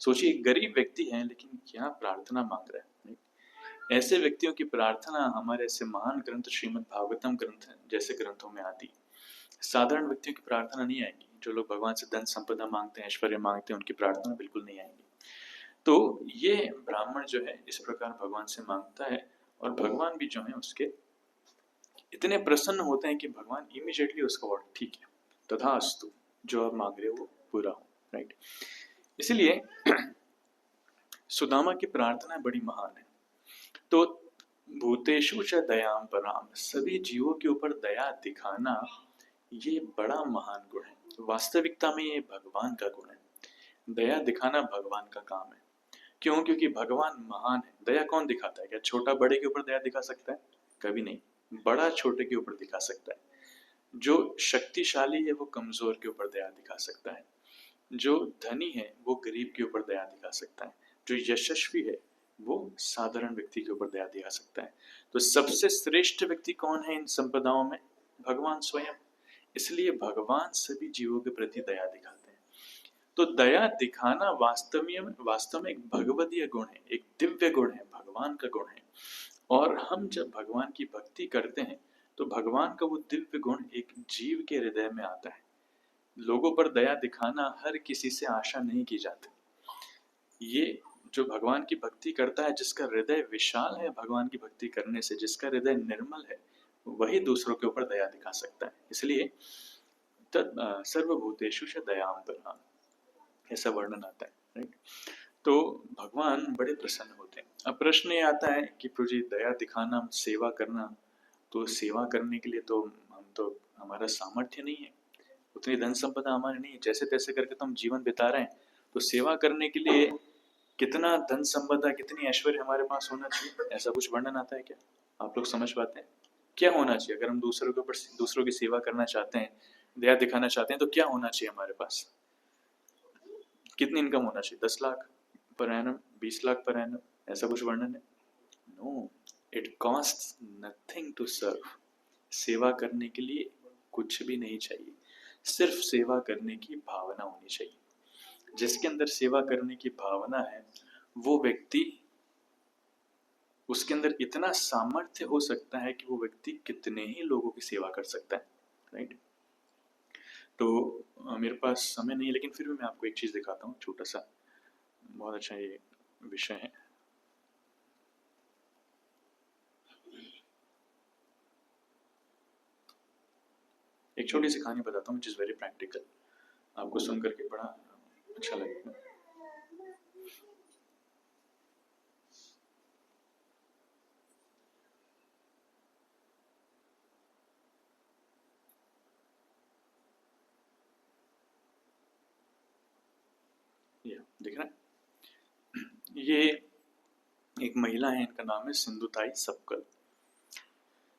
सोचिए गरीब व्यक्ति है लेकिन क्या प्रार्थना मांग रहा है। ऐसे व्यक्तियों की प्रार्थना हमारे ऐसे महान ग्रंथ श्रीमद् भागवतम ग्रंथ जैसे ग्रंथों में आती। साधारण व्यक्तियों की प्रार्थना नहीं आएगी। जो लोग भगवान से धन संपदा मांगते हैं, ऐश्वर्य मांगते हैं, उनकी प्रार्थना बिल्कुल नहीं आएगी। तो ये ब्राह्मण जो है इस प्रकार भगवान से मांगता है, और भगवान भी जो है उसके इतने प्रसन्न होते हैं कि भगवान इमीडिएटली उसका वर्ड ठीक है, तथास्तु, जो आप मांग रहे हो वो पूरा हो, राइट। इसलिए सुदामा की प्रार्थना बड़ी महान है। तो भूतेषु च दयाम पराम, सभी जीवों के ऊपर दया दिखाना ये बड़ा महान गुण है। वास्तविकता में ये भगवान का गुण है। दया दिखाना भगवान का काम है। क्यों? क्योंकि भगवान महान है। दया कौन दिखाता है? क्या छोटा बड़े के ऊपर दया दिखा सकता है? कभी नहीं। बड़ा छोटे के ऊपर दिखा सकता है। जो शक्तिशाली है वो कमजोर के ऊपर दया दिखा सकता है। जो धनी है वो गरीब के ऊपर दया दिखा सकता है। जो यशस्वी है वो साधारण व्यक्ति के ऊपर दया दिखा सकता है। तो सबसे श्रेष्ठ व्यक्ति कौन है इन संपदाओं में? भगवान स्वयं। इसलिए भगवान सभी जीवों के प्रति दया दिखाते हैं। तो दया दिखाना वास्तव में एक भगवदीय गुण है, एक दिव्य गुण है, भगवान का गुण है। और हम जब भगवान की भक्ति करते हैं तो भगवान का वो दिव्य गुण एक जीव के हृदय में आता है। लोगों पर दया दिखाना हर किसी से आशा नहीं की जाती। ये जो भगवान की भक्ति करता है, जिसका हृदय विशाल है भगवान की भक्ति करने से, जिसका हृदय निर्मल है, वही दूसरों के ऊपर दया दिखा सकता है। इसलिए सर्वभूतेषु च दयाम पराम, ऐसा वर्णन आता है, राइट। तो भगवान बड़े प्रसन्न होते हैं। अब प्रश्न ये आता है कि प्रभु जी दया दिखाना, सेवा करना, तो सेवा करने के लिए तो हमारा सामर्थ्य नहीं है, उतनी धन संपदा हमारी नहीं है, जैसे तैसे करके तो हम जीवन बिता रहे हैं। तो सेवा करने के लिए कितना धन संपदा, कितनी ऐश्वर्य हमारे पास होना चाहिए, ऐसा कुछ वर्णन आता है क्या? आप लोग समझ पाते हैं क्या होना चाहिए अगर हम दूसरों के ऊपर, दूसरों की सेवा करना चाहते हैं, दया दिखाना चाहते हैं, तो क्या होना चाहिए हमारे पास? कितनी इनकम होना चाहिए? 10 lakh per annum, 20 lakh per annum, ऐसा कुछ वर्णन है? No, it cost nothing to serve. सेवा करने के लिए कुछ भी नहीं चाहिए, सिर्फ सेवा करने की भावना होनी चाहिए। जिसके अंदर सेवा करने की भावना है, वो व्यक्ति, उसके अंदर इतना सामर्थ्य हो सकता है कि वो व्यक्ति कितने ही लोगों की सेवा कर सकता है, राइट? तो मेरे पास समय नहीं है, लेकिन फिर भी मैं आपको एक चीज दिखाता हूँ, छोटा सा, बहुत अच्छा ये विषय है। एक छोटी सी कहानी बताता हूँ, विच इज वेरी प्रैक्टिकल, आपको सुन करके बड़ा अच्छा लगेगा। ये दिख रहा है? ये एक महिला है, इनका नाम है सिंधुताई सपकल।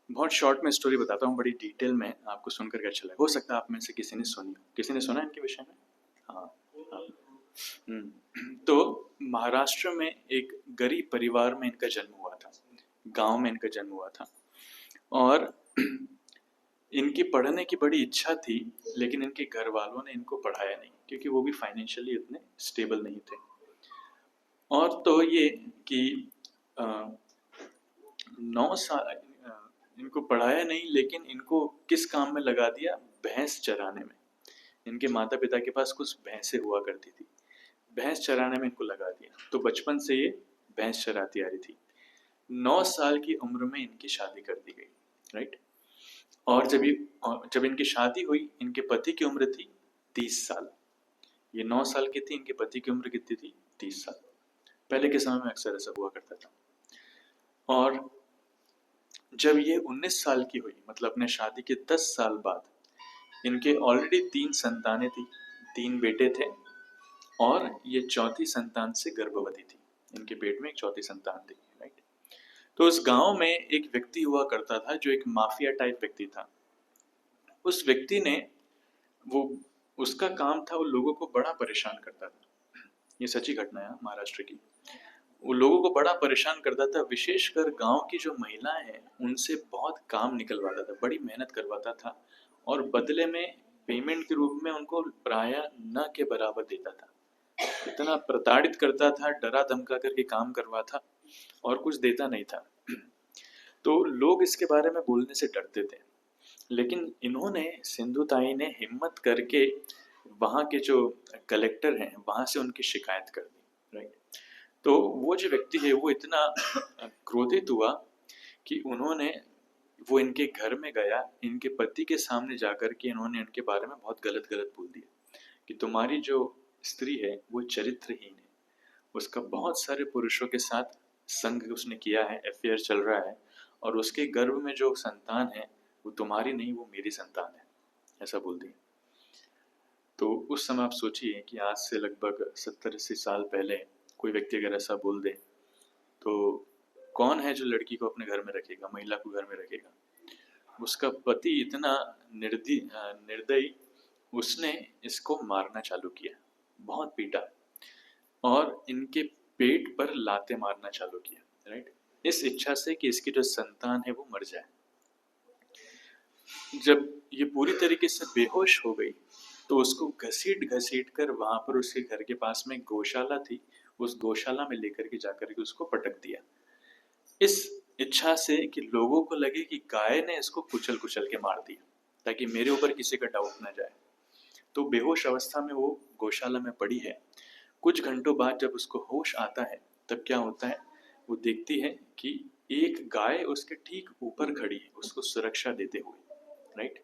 बहुत शॉर्ट में स्टोरी बताता हूँ, बड़ी डिटेल में, आपको सुनकर के अच्छा लगे। हो सकता है आप में से किसी ने सुनी हो। किसी ने सुना है इनके विषय में? हाँ, हाँ। तो महाराष्ट्र में एक गरीब परिवार में इनका जन्म हुआ था, गांव में इनका जन्म हुआ था, और इनकी पढ़ने की बड़ी इच्छा थी, लेकिन इनके घर वालों ने इनको पढ़ाया नहीं, क्योंकि वो भी फाइनेंशियली उतने स्टेबल नहीं थे। और तो ये कि 9 साल इनको पढ़ाया नहीं, लेकिन इनको किस काम में लगा दिया? भैंस चराने में। इनके माता पिता के पास कुछ भैंसें हुआ करती थी, भैंस चराने में इनको लगा दिया। तो बचपन से ये भैंस चराती आ रही थी। 9 साल की उम्र में इनकी शादी कर दी गई, राइट? और जब इनकी शादी हुई, इनके पति की उम्र थी 30 साल। ये 9 साल की थी, इनके पति की उम्र कितनी थी? 30 साल। पहले के समय में अक्सर ऐसा हुआ करता था। और जब ये 19 साल की हुई, मतलब अपने शादी के 10 साल बाद, इनके ऑलरेडी 3 संतानें थी, 3 बेटे थे, और ये चौथी संतान से गर्भवती थी। इनके पेट में एक चौथी संतान थी, राइट? तो उस गांव में एक व्यक्ति हुआ करता था जो एक माफिया टाइप व्यक्ति था। उस व्यक्ति ने, वो, उसका काम था वो लोगों को बड़ा परेशान करता था। ये सच्ची घटना है महाराष्ट्र की। वो लोगों को बड़ा परेशान करता था, विशेषकर गांव की जो महिलाएं हैं उनसे बहुत काम निकलवाता था, बड़ी मेहनत करवाता था, और बदले में पेमेंट के रूप में उनको प्राय न के बराबर देता था। इतना प्रताड़ित करता था, डरा धमका करके काम करवा था, और कुछ देता नहीं था। तो लोग इसके बारे में बोलने से डरते थे, लेकिन इन्होंने, सिंधुताई ने हिम्मत करके वहाँ के जो कलेक्टर हैं वहाँ से उनकी शिकायत कर दी, राइट? तो वो जो व्यक्ति है वो इतना क्रोधित हुआ कि वो इनके घर में गया, इनके पति के सामने जाकर के इन्होंने इनके बारे में बहुत गलत गलत बोल दिया कि तुम्हारी जो स्त्री है वो चरित्रहीन है, उसका बहुत सारे पुरुषों के साथ संग उसने किया है, अफेयर चल रहा है, और उसके गर्भ में जो संतान है वो तुम्हारी नहीं, वो मेरी संतान है, ऐसा बोल दिया। तो उस समय आप सोचिए कि आज से लगभग 70-80 साल पहले कोई व्यक्ति अगर ऐसा बोल दे, तो कौन है जो लड़की को अपने घर में रखेगा, महिला को घर में रखेगा? उसका पति इतना निर्दयी, उसने इसको मारना चालू किया, बहुत पीटा, और इनके पेट पर लाते मारना चालू किया, राइट? इस इच्छा से कि इसकी जो संतान है वो मर जाए। जब ये पूरी तरीके से बेहोश हो गई, तो उसको घसीट घसीट कर वहां पर उसके घर के पास में गौशाला थी, उस गौशाला में लेकर के जाकर के उसको पटक दिया, इस इच्छा से कि लोगों को लगे कि गाय ने इसको कुचल कुचल के मार दिया, ताकि मेरे ऊपर किसी का डाउट ना जाए। तो बेहोश अवस्था में वो गौशाला में पड़ी है। कुछ घंटों बाद जब उसको होश आता है, तब क्या होता है, वो देखती है कि एक गाय उसके ठीक ऊपर खड़ी है, उसको सुरक्षा देते हुए, राइट?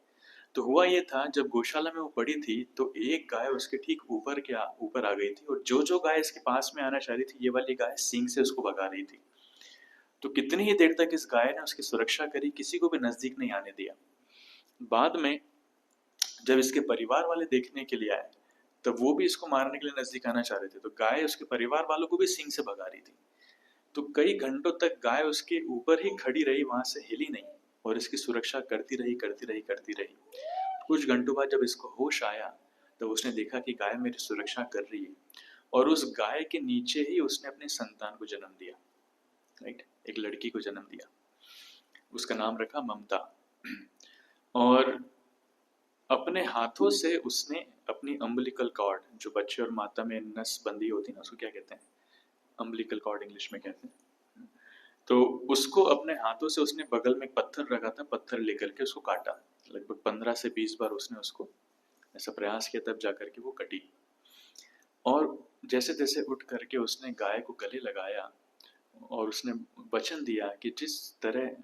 तो हुआ ये था, जब गौशाला में वो पड़ी थी, तो एक गाय उसके ठीक ऊपर आ गई थी, और जो जो गाय इसके पास में आना चाह रही थी, ये वाली गाय सींग से उसको भगा रही थी। तो कितनी ही देर तक इस गाय ने उसकी सुरक्षा करी, किसी को भी नजदीक नहीं आने दिया। बाद में जब इसके परिवार वाले देखने के लिए आए, तब वो भी इसको मारने के लिए नजदीक आना चाह रहे थे, तो गाय उसके परिवार वालों को भी सींग से भगा रही थी। तो कई घंटों तक गाय उसके ऊपर ही खड़ी रही, वहां से हिली नहीं, और इसकी सुरक्षा करती रही करती रही करती रही। कुछ घंटों बाद जब इसको होश आया, तो उसने देखा कि गाय मेरी सुरक्षा कर रही है, और उस गाय के नीचे ही उसने अपने संतान को जन्म दिया। राइट, एक लड़की को जन्म दिया, उसका नाम रखा ममता। और अपने हाथों से उसने अपनी अम्बिलिकल कॉर्ड, जो बच्चे और माता में नस बंधी होती है ना, उसको क्या कहते हैं, अम्बिलिकल कॉर्ड इंग्लिश में कहते हैं, तो उसको अपने हाथों से उसने बगल में एक पत्थर रखा था, पत्थर लेकर के उसको काटा। लगभग 15 से 20 बार उसने उसको ऐसा प्रयास किया, तब जाकर के वो कटी। और जैसे तैसे उठ करके उसने गाय को गले लगाया, और उसने वचन दिया कि जिस तरह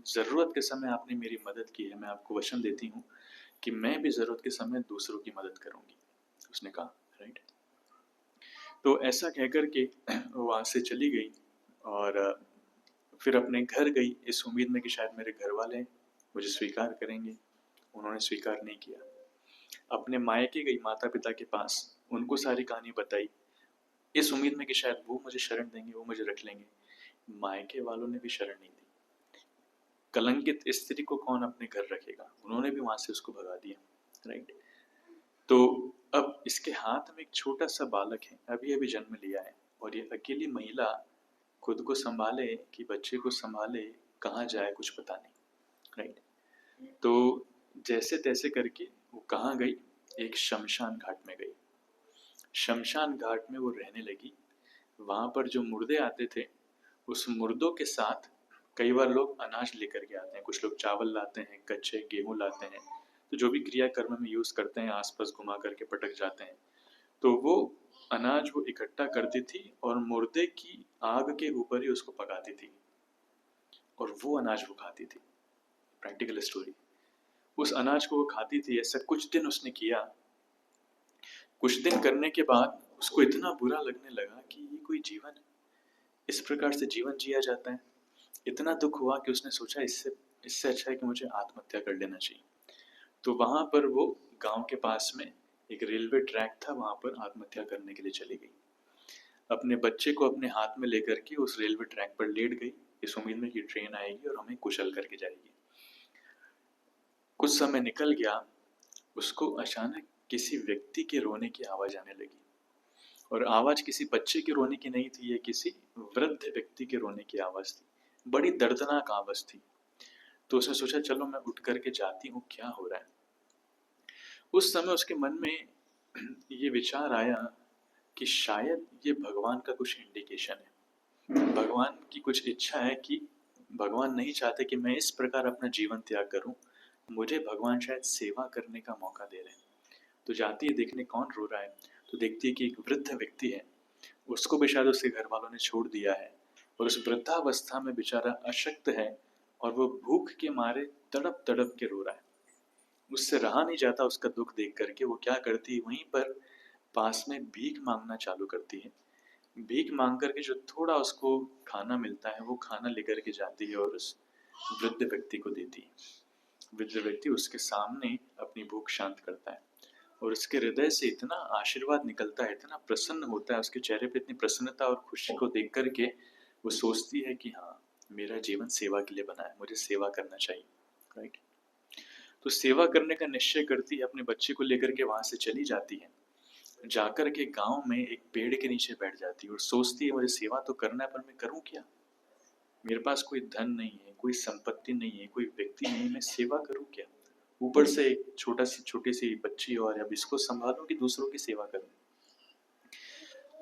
जरूरत के समय आपने मेरी मदद की है, मैं आपको वचन देती हूँ कि मैं भी जरूरत के समय दूसरों की मदद करूंगी, उसने कहा। राइट, तो ऐसा कहकर के वहां से चली गई, और फिर अपने घर गई इस उम्मीद में कि शायद मेरे घर वाले मुझे स्वीकार करेंगे। उन्होंने स्वीकार नहीं किया। अपने मायके गई, माता पिता के पास, उनको सारी कहानी बताई इस उम्मीद में कि शायद वो मुझे शरण देंगे, वो मुझे रख लेंगे। मायके वालों ने भी शरण नहीं दी। कलंकित स्त्री को कौन अपने घर रखेगा, उन्होंने भी वहां से उसको भगा दिया। राइट, तो अब इसके हाथ में एक छोटा सा बालक है, अभी अभी जन्म लिया है, और ये अकेली महिला खुद को संभाले कि बच्चे को संभाले, कहाँ जाए कुछ पता नहीं। राइट, तो जैसे तैसे करके वो कहाँ गई, एक शमशान घाट में गई। शमशान घाट में वो रहने लगी। वहां पर जो मुर्दे आते थे, उस मुर्दों के साथ कई बार लोग अनाज लेकर के आते हैं, कुछ लोग चावल लाते हैं, कच्चे गेहूं लाते हैं, तो जो भी क्रियाकर्म में यूज करते हैं, आसपास घुमा करके पटक जाते हैं, तो वो अनाज वो इकट्ठा करती थी और मुर्दे की आग के ऊपर ही उसको पकाती थी, और वो अनाज वो खाती थी। प्रैक्टिकल स्टोरी, उस अनाज को वो खाती थी। ऐसा कुछ दिन उसने किया। कुछ दिन करने के बाद उसको इतना बुरा लगने लगा कि ये कोई जीवन है, इस प्रकार से जीवन जिया जाता है। इतना दुख हुआ कि उसने सोचा इससे इससे अच्छा है कि मुझे आत्महत्या कर लेना चाहिए। तो वहां पर वो गांव के पास में एक रेलवे ट्रैक था, वहां पर आत्महत्या करने के लिए चली गई। अपने बच्चे को अपने हाथ में लेकर के उस रेलवे ट्रैक पर लेट गई, इस उम्मीद में कि ट्रेन आएगी और हमें कुचल करके जाएगी। कुछ समय निकल गया, उसको अचानक किसी व्यक्ति के रोने की आवाज आने लगी, और आवाज किसी बच्चे के रोने की नहीं थी, ये किसी वृद्ध व्यक्ति के रोने की आवाज थी। बड़ी दर्दनाक आवाज थी। तो उसने सोचा चलो मैं उठ करके जाती हूँ, क्या हो रहा है। उस समय उसके मन में ये विचार आया कि शायद ये भगवान का कुछ इंडिकेशन है, भगवान की कुछ इच्छा है कि भगवान नहीं चाहते कि मैं इस प्रकार अपना जीवन त्याग करूं, मुझे भगवान शायद सेवा करने का मौका दे रहे हैं। तो जाती है देखने कौन रो रहा है, तो देखती है कि एक वृद्ध व्यक्ति है, उसको भी शायद उसके घर वालों ने छोड़ दिया है, और उस वृद्धावस्था में बेचारा अशक्त है, और वो भूख के मारे तड़प तड़प के रो रहा है। उससे रहा नहीं जाता उसका दुख देख करके। वो क्या करती है, वहीं पर पास में भीख मांगना चालू करती है। भीख मांग करके जो थोड़ा उसको खाना मिलता है, वो खाना लेकर के जाती है और उस वृद्ध व्यक्ति को देती है। वृद्ध व्यक्ति उसके सामने अपनी भूख शांत करता है, और उसके हृदय से इतना आशीर्वाद निकलता है, इतना प्रसन्न होता है, उसके चेहरे पे इतनी प्रसन्नता और खुशी को देख करके वो सोचती है कि हाँ, मेरा जीवन सेवा के लिए बना है, मुझे सेवा करना चाहिए। राइट, तो सेवा करने का निश्चय करती है, अपने बच्चे को लेकर के वहां से चली जाती है। जाकर के गांव में एक पेड़ के नीचे बैठ जाती है और सोचती है मुझे सेवा तो करना है, पर मैं करूं क्या, मेरे पास कोई धन नहीं है, कोई संपत्ति नहीं है, कोई व्यक्ति नहीं, मैं सेवा करूं क्या। ऊपर से एक छोटी सी बच्ची, और अब इसको संभालूं कि दूसरों की सेवा करूं।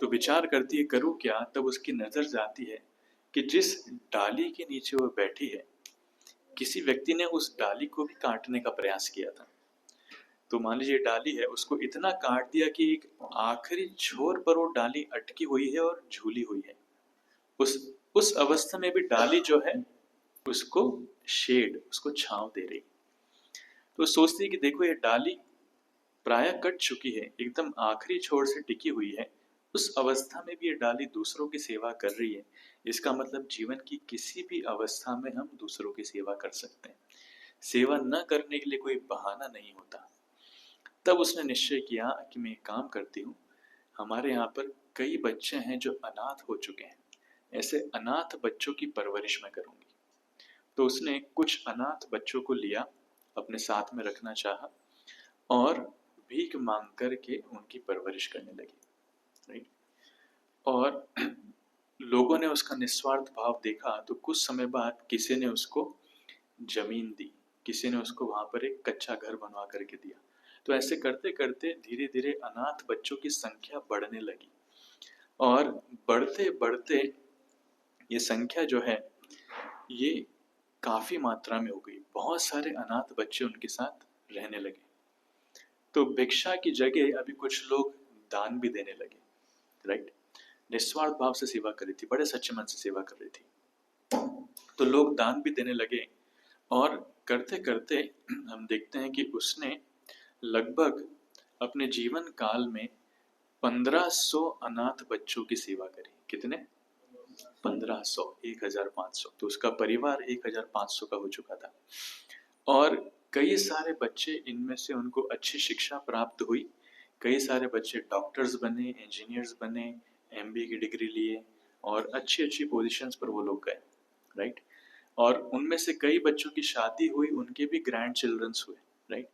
तो विचार करती है करूं क्या। तब उसकी नजर जाती है कि जिस डाली के नीचे वो बैठी है, किसी व्यक्ति ने उस डाली को भी काटने का प्रयास किया था। तो मान लीजिए डाली है, उसको इतना काट दिया कि एक आखिरी छोर पर वो डाली अटकी हुई है और झूली हुई है। उस उस अवस्था में भी डाली जो है उसको शेड, उसको छांव दे रही। तो सोचती है कि देखो ये डाली प्राय कट चुकी है, एकदम आखिरी छोर से टिकी हुई है, उस अवस्था में भी ये डाली दूसरों की सेवा कर रही है। इसका मतलब जीवन की किसी भी अवस्था में हम दूसरों की सेवा कर सकते हैं। सेवा न करने के लिए कोई बहाना नहीं होता। तब उसने निश्चय किया कि मैं एक काम करती हूँ, हमारे यहाँ पर कई बच्चे हैं जो अनाथ हो चुके हैं, ऐसे अनाथ बच्चों की परवरिश मैं करूँगी। तो उसने कुछ अनाथ बच्चों को लिया, अपने साथ में रखना चाहा और भीख मांग करके उनकी परवरिश करने लगी, राइट। और लोगों ने उसका निस्वार्थ भाव देखा तो कुछ समय बाद किसी ने उसको जमीन दी, किसी ने उसको वहां पर एक कच्चा घर बनवा करके दिया। तो ऐसे करते करते धीरे धीरे अनाथ बच्चों की संख्या बढ़ने लगी और बढ़ते बढ़ते ये संख्या जो है ये काफी मात्रा में हो गई, बहुत सारे अनाथ बच्चे उनके साथ रहने लगे। तो भिक्षा की जगह अभी कुछ लोग दान भी देने लगे, राइट। निस्वार्थ भाव से सेवा कर रही थी, बड़े सच्चे मन से सेवा कर रही थी, तो लोग दान भी देने लगे। और करते करते हम देखते हैं कि उसने लगभग अपने जीवन काल में 1500 अनाथ बच्चों की सेवा करी। कितने? 1500, 1500। तो उसका परिवार 1500 का हो चुका था और कई सारे बच्चे इनमें से उनको अच्छी शिक्षा प्राप्त हुई। कई सारे बच्चे डॉक्टर्स बने, इंजीनियर्स बने, एमबीए की डिग्री लिए और अच्छी अच्छी पोजीशंस पर वो लोग गए, राइट। और उनमें से कई बच्चों की शादी हुई, उनके भी ग्रैंड चिल्ड्रंस हुए, राइट।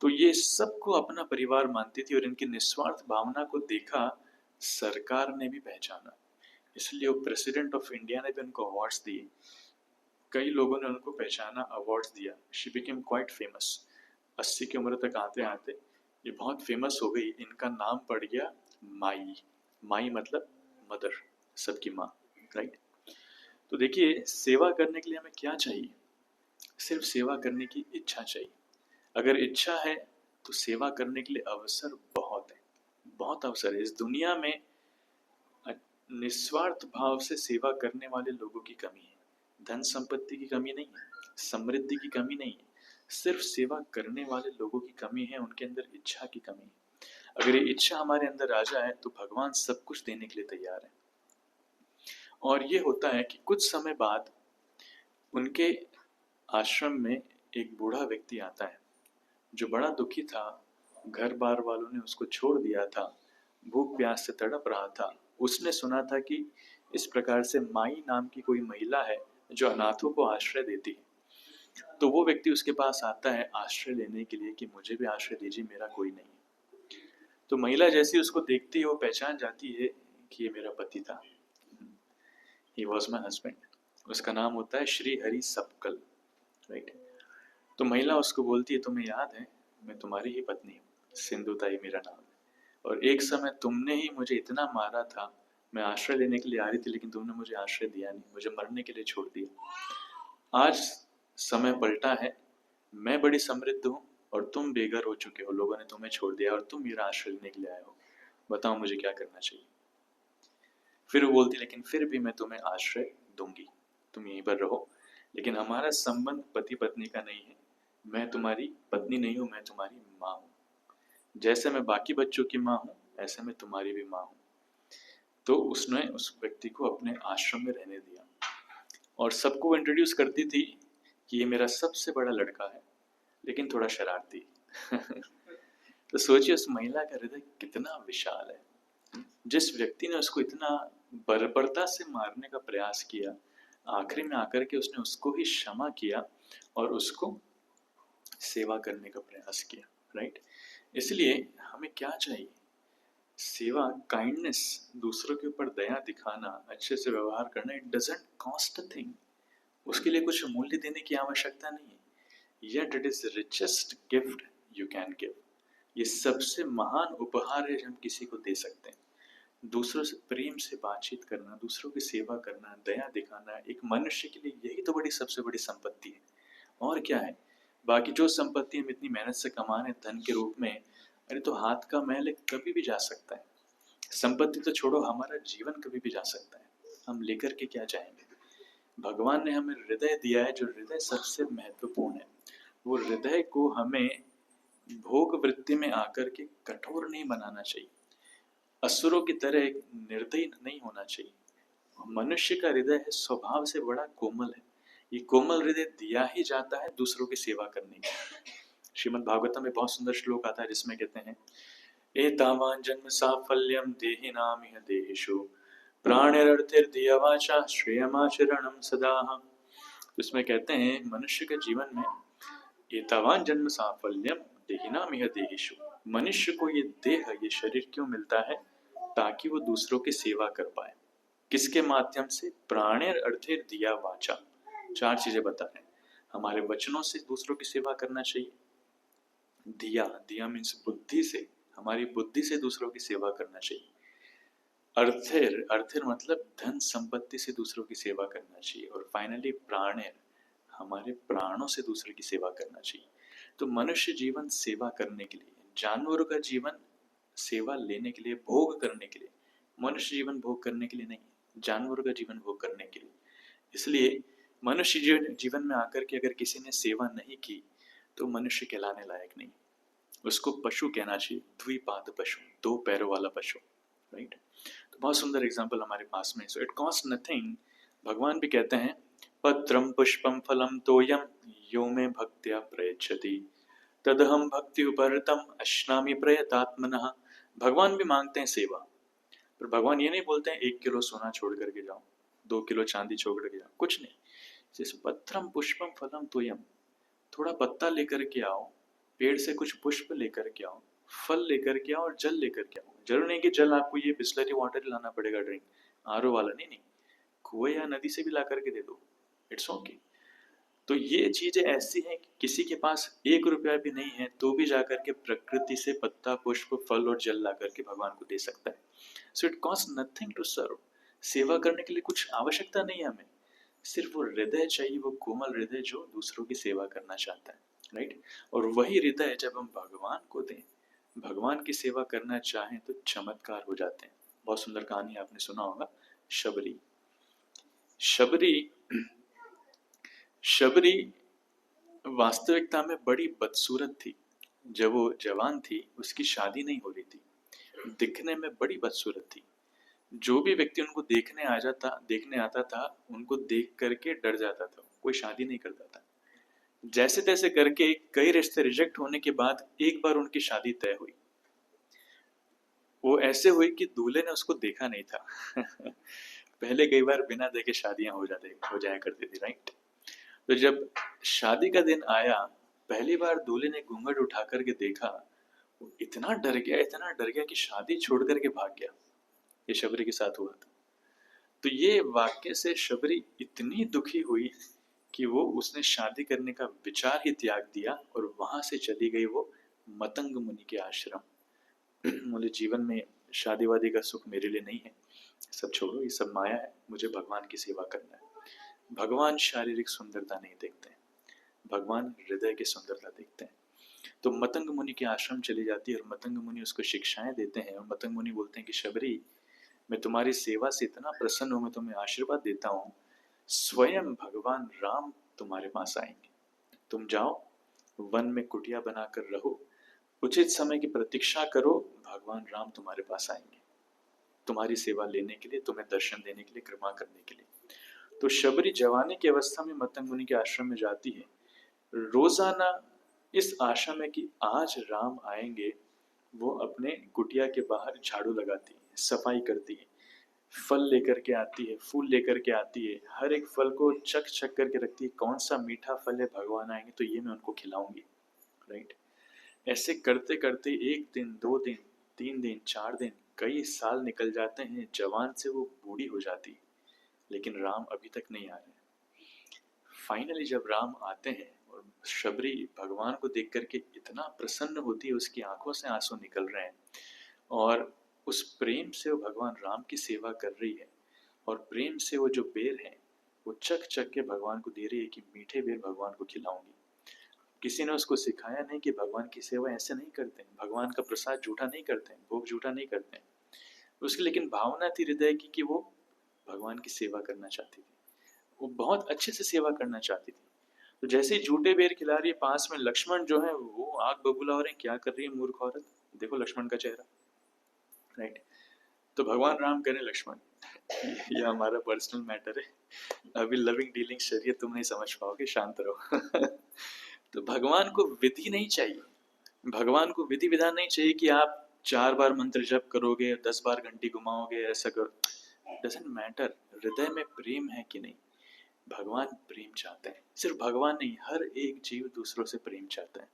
तो ये सबको अपना परिवार मानती थी और इनकी निस्वार्थ भावना को देखा सरकार ने भी पहचाना, इसलिए वो प्रेसिडेंट ऑफ इंडिया ने भी उनको अवार्ड्स दिए। कई लोगों ने उनको पहचाना, अवार्ड्स दिया। She became quite famous. 80 की उम्र तक आते आते ये बहुत फेमस हो गई। इनका नाम पड़ गया माई। माई मतलब मदर, सबकी माँ, राइट। तो देखिए, सेवा करने के लिए हमें क्या चाहिए? सिर्फ सेवा करने की इच्छा चाहिए। अगर इच्छा है तो सेवा करने के लिए अवसर बहुत है, बहुत अवसर है। इस दुनिया में निस्वार्थ भाव से सेवा करने वाले लोगों की कमी है। धन संपत्ति की कमी नहीं है, समृद्धि की कमी नहीं है, सिर्फ सेवा करने वाले लोगों की कमी है, उनके अंदर इच्छा की कमी है। अगर ये इच्छा हमारे अंदर आ जाए तो भगवान सब कुछ देने के लिए तैयार है। और ये होता है कि कुछ समय बाद उनके आश्रम में एक बूढ़ा व्यक्ति आता है जो बड़ा दुखी था। घर बार वालों ने उसको छोड़ दिया था, भूख प्यास से तड़प रहा था। उसने सुना था कि इस प्रकार से माई नाम की कोई महिला है जो अनाथों को आश्रय देती है। तो वो व्यक्ति उसके पास आता है आश्रय लेने के लिए कि मुझे भी आश्रय दीजिए, मेरा कोई नहीं। तो महिला जैसी उसको देखती है वो पहचान जाती है कि ये मेरा पति था, ही वॉज माई हस्बैंड। उसका नाम होता है श्री हरि सबकल, राइट। तो महिला उसको बोलती है, तुम्हें याद है मैं तुम्हारी ही पत्नी हूँ, सिंधुताई मेरा नाम है, और एक समय तुमने ही मुझे इतना मारा था, मैं आश्रय लेने के लिए आ रही थी लेकिन तुमने मुझे आश्रय दिया नहीं, मुझे मरने के लिए छोड़ दिया। आज समय पलटा है, मैं बड़ी समृद्ध हूँ और तुम बेघर हो चुके हो, लोगों ने तुम्हें छोड़ दिया और तुम मेरा आश्रय लेने के लिए आए हो, बताओ मुझे क्या करना चाहिए। फिर वो बोलती, लेकिन फिर भी मैं तुम्हें आश्रय दूंगी, तुम यहीं पर रहो, लेकिन हमारा संबंध पति पत्नी का नहीं है, मैं तुम्हारी पत्नी नहीं हूँ, मैं तुम्हारी माँ हूँ। जैसे मैं बाकी बच्चों की माँ हूँ ऐसे मैं तुम्हारी भी माँ हूँ। तो उसने उस व्यक्ति को अपने आश्रम में रहने दिया और सबको इंट्रोड्यूस करती थी कि ये मेरा सबसे बड़ा लड़का है लेकिन थोड़ा शरारती। तो सोचिए उस महिला का हृदय कितना विशाल है। जिस व्यक्ति ने उसको इतना बर्बरता से मारने का प्रयास किया, आखिरी में आकर के उसने उसको ही क्षमा किया और उसको सेवा करने का प्रयास किया, राइट। इसलिए हमें क्या चाहिए? सेवा, काइंडनेस, दूसरों के ऊपर दया दिखाना, अच्छे से व्यवहार करना। It doesn't cost a thing, उसके लिए कुछ मूल्य देने की आवश्यकता नहीं है। Yet it is richest gift you can give. ये सबसे महान उपहार है जो हम किसी को दे सकते हैं। दूसरों से प्रेम से बातचीत करना, दूसरों की सेवा करना, दया दिखाना, एक मनुष्य के लिए यही तो बड़ी सबसे बड़ी संपत्ति है। और क्या है? बाकी जो संपत्ति हम इतनी मेहनत से कमाने धन के रूप में, अरे तो हाथ का मैल कभी भी जा सकता है। संपत्ति तो छोड़ो, हमारा जीवन कभी भी जा सकता है, हम लेकर के क्या जाएंगे? भगवान ने हमें हृदय दिया है, जो हृदय सबसे महत्वपूर्ण है। वो हृदय को हमें भोग वृत्ति में आकर के कठोर नहीं बनाना चाहिए, असुरों की तरह निर्दयी नहीं होना चाहिए। मनुष्य का हृदय है स्वभाव से बड़ा कोमल है, ये कोमल हृदय दिया ही जाता है दूसरों की सेवा करने के लिए। श्रीमद् भागवतम में बहुत सुंदर श्लोक आता है जिसमें कहते हैं एतावान जन्म साफल्यम देहिनामिह देहेषु प्राणिरर्थिर्धिया वाचा श्रेयमाचरणम सदा। उसमें कहते हैं मनुष्य के जीवन में एतावान जन्म साफल्यम देहिनामिह देहेषु, मनुष्य को ये देह ये शरीर क्यों मिलता है, ताकि वो दूसरों की सेवा कर पाए। किसके माध्यम से? प्राणेर अर्थिर दिया वाचा। 4 चीजें बता रहे हैं। हमारे वचनों से दूसरों की सेवा करना चाहिए। दिया, दिया मीन्स बुद्धि से, हमारी बुद्धि से दूसरों की सेवा करना चाहिए। अर्थिर, अर्थिर मतलब धन संपत्ति से दूसरों की सेवा करना चाहिए। और फाइनली प्राणेर, हमारे प्राणों से दूसरों की सेवा करना चाहिए। तो मनुष्य जीवन सेवा करने के लिए, जानवरों का जीवन सेवा लेने के लिए, भोग करने के लिए। मनुष्य जीवन भोग करने के लिए नहीं, जानवरों का जीवन भोग करने के लिए। इसलिए मनुष्य जीवन में आकर के अगर किसी ने सेवा नहीं की तो मनुष्य कहलाने लायक नहीं, उसको पशु कहना चाहिए। द्विपाद पशु, 2 पैरों वाला पशु, राइट। तो बहुत सुंदर एग्जाम्पल हमारे पास में। सो इट कॉस्ट नथिंग। भगवान भी कहते हैं पत्रम पुष्पम फलम तोयम यो में भक्त्या प्रयच्छति तदहम भक्ति उपरतम अश्नामि प्रयतात्मनः। भगवान भी मांगते हैं सेवा, पर भगवान ये नहीं बोलते हैं 1 किलो सोना छोड़ करके जाओ, 2 किलो चांदी छोड़ करके जाओ, कुछ नहीं। जैसे पत्रम पुष्पम फलम तोयम, थोड़ा पत्ता लेकर के आओ, पेड़ से कुछ पुष्प लेकर के आओ, फल लेकर के आओ और जल लेकर के आओ। जरूर नहीं कि जल आपको ये बिस्लरी वाटर लाना पड़ेगा, ड्रिंक आरओ वाला, नहीं नहीं, कुएं या नदी से भी ला करके दे दो, इट्स ओके। तो ये चीजें ऐसी हैं कि किसी के पास 1 रुपया भी नहीं है तो भी जाकर के प्रकृति से पत्ता पुष्प फल और जल ला करके भगवान को दे सकता है। So it cost nothing to serve. सेवा करने के लिए कुछ आवश्यकता नहीं है हमें, सिर्फ वो हृदय चाहिए, वो कोमल हृदय जो दूसरों की सेवा करना चाहता है, राइट। और वही हृदय जब हम भगवान को दें, भगवान की सेवा करना चाहें तो चमत्कार हो जाते हैं। बहुत सुंदर कहानी आपने सुना होगा, शबरी। शबरी शबरी वास्तविकता में बड़ी बदसूरत थी। जब वो जवान थी उसकी शादी नहीं हो रही थी, दिखने में बड़ी बदसूरत थी। जो भी व्यक्ति उनको देखने आता था उनको देख करके डर जाता था, कोई शादी नहीं करता था। जैसे तैसे करके कई रिश्ते रिजेक्ट होने के बाद एक बार उनकी शादी तय हुई। वो ऐसे हुई कि दूल्हे ने उसको देखा नहीं था पहले कई बार बिना देखे शादियां हो जाया करती थी, राइट। तो जब शादी का दिन आया, पहली बार दूल्हे ने घूंघट उठा करके देखा, वो इतना डर गया कि शादी छोड़ करके भाग गया। ये शबरी के साथ हुआ था। तो ये वाक्य से शबरी इतनी दुखी हुई कि वो उसने शादी करने का विचार ही त्याग दिया और वहां से चली गई वो मतंग मुनि के आश्रम। मुझे जीवन में शादी वादी का सुख मेरे लिए नहीं है, सब छोड़ो, ये सब माया है, मुझे भगवान की सेवा करना है। भगवान शारीरिक सुंदरता नहीं देखते हैं, भगवान हृदय की सुंदरता देखते हैं। तो मतंग मुनि के आश्रम चली जाती है और मतंग मुनि उसको शिक्षाएं देते हैं। और मतंग मुनि बोलते हैं कि शबरी, मैं तुम्हारी सेवा से इतना प्रसन्न हूं, मैं तुम्हें आशीर्वाद देता हूं, स्वयं भगवान राम तुम्हारे पास आएंगे। तुम जाओ, वन में कुटिया बनाकर रहो, उचित समय की प्रतीक्षा करो, भगवान राम तुम्हारे पास आएंगे तुम्हारी सेवा लेने के लिए, तुम्हें दर्शन देने के लिए, कृपा करने के लिए। तो शबरी जवानी की अवस्था में मतंग मुनि के आश्रम में जाती है, रोजाना इस आशा में कि आज राम आएंगे। वो अपने कुटिया के बाहर झाड़ू लगाती है, सफाई करती है, फल लेकर के आती है, फूल लेकर के आती है, हर एक फल को चख करके रखती है, कौन सा मीठा फल है, भगवान आएंगे तो ये मैं उनको खिलाऊंगी, राइट। ऐसे करते करते 1 दिन, 2 दिन, 3 दिन, 4 दिन, कई साल निकल जाते हैं। जवान से वो बूढ़ी हो जाती है, लेकिन राम अभी तक नहीं आ रहे। फाइनली जब राम आते हैं और शबरी भगवान को देख करके इतना प्रसन्न होती है, उसकी आंखों से आंसू निकल रहे हैं और उस प्रेम से वो भगवान राम की सेवा कर रही है। और प्रेम से वो जो बेर है वो चख के भगवान को दे रही है कि मीठे बेर भगवान को खिलाऊंगी। किसी ने उसको सिखाया नहीं कि भगवान की सेवा ऐसे नहीं करते हैं, भगवान का प्रसाद झूठा नहीं करते हैं, भोग झूठा नहीं करते हैं। उसकी लेकिन भावना थी हृदय की कि वो भगवान की सेवा करना चाहती थी, वो बहुत अच्छे से सेवा करना चाहती थी। तो जैसे ही झूठे बेर खिला रही है, पास में लक्ष्मण जो है वो आग बबूला हो रहे हैं, क्या कर रही है मूर्ख औरत, देखो लक्ष्मण का चेहरा, राइट। तो भगवान राम कह रहे लक्ष्मण ये हमारा पर्सनल मैटर है, अभी लविंग डीलिंग शरीयत तुम नहीं समझ पाओगे, शांत रहो तो भगवान को विधि नहीं चाहिए, भगवान को विधि विधान नहीं चाहिए कि आप 4 बार मंत्र जप करोगे, 10 बार घंटी घुमाओगे, ऐसा करो, डजेंट मैटर। हृदय में प्रेम है कि नहीं, भगवान प्रेम चाहते हैं। सिर्फ भगवान नहीं, हर एक जीव दूसरों से प्रेम चाहता है।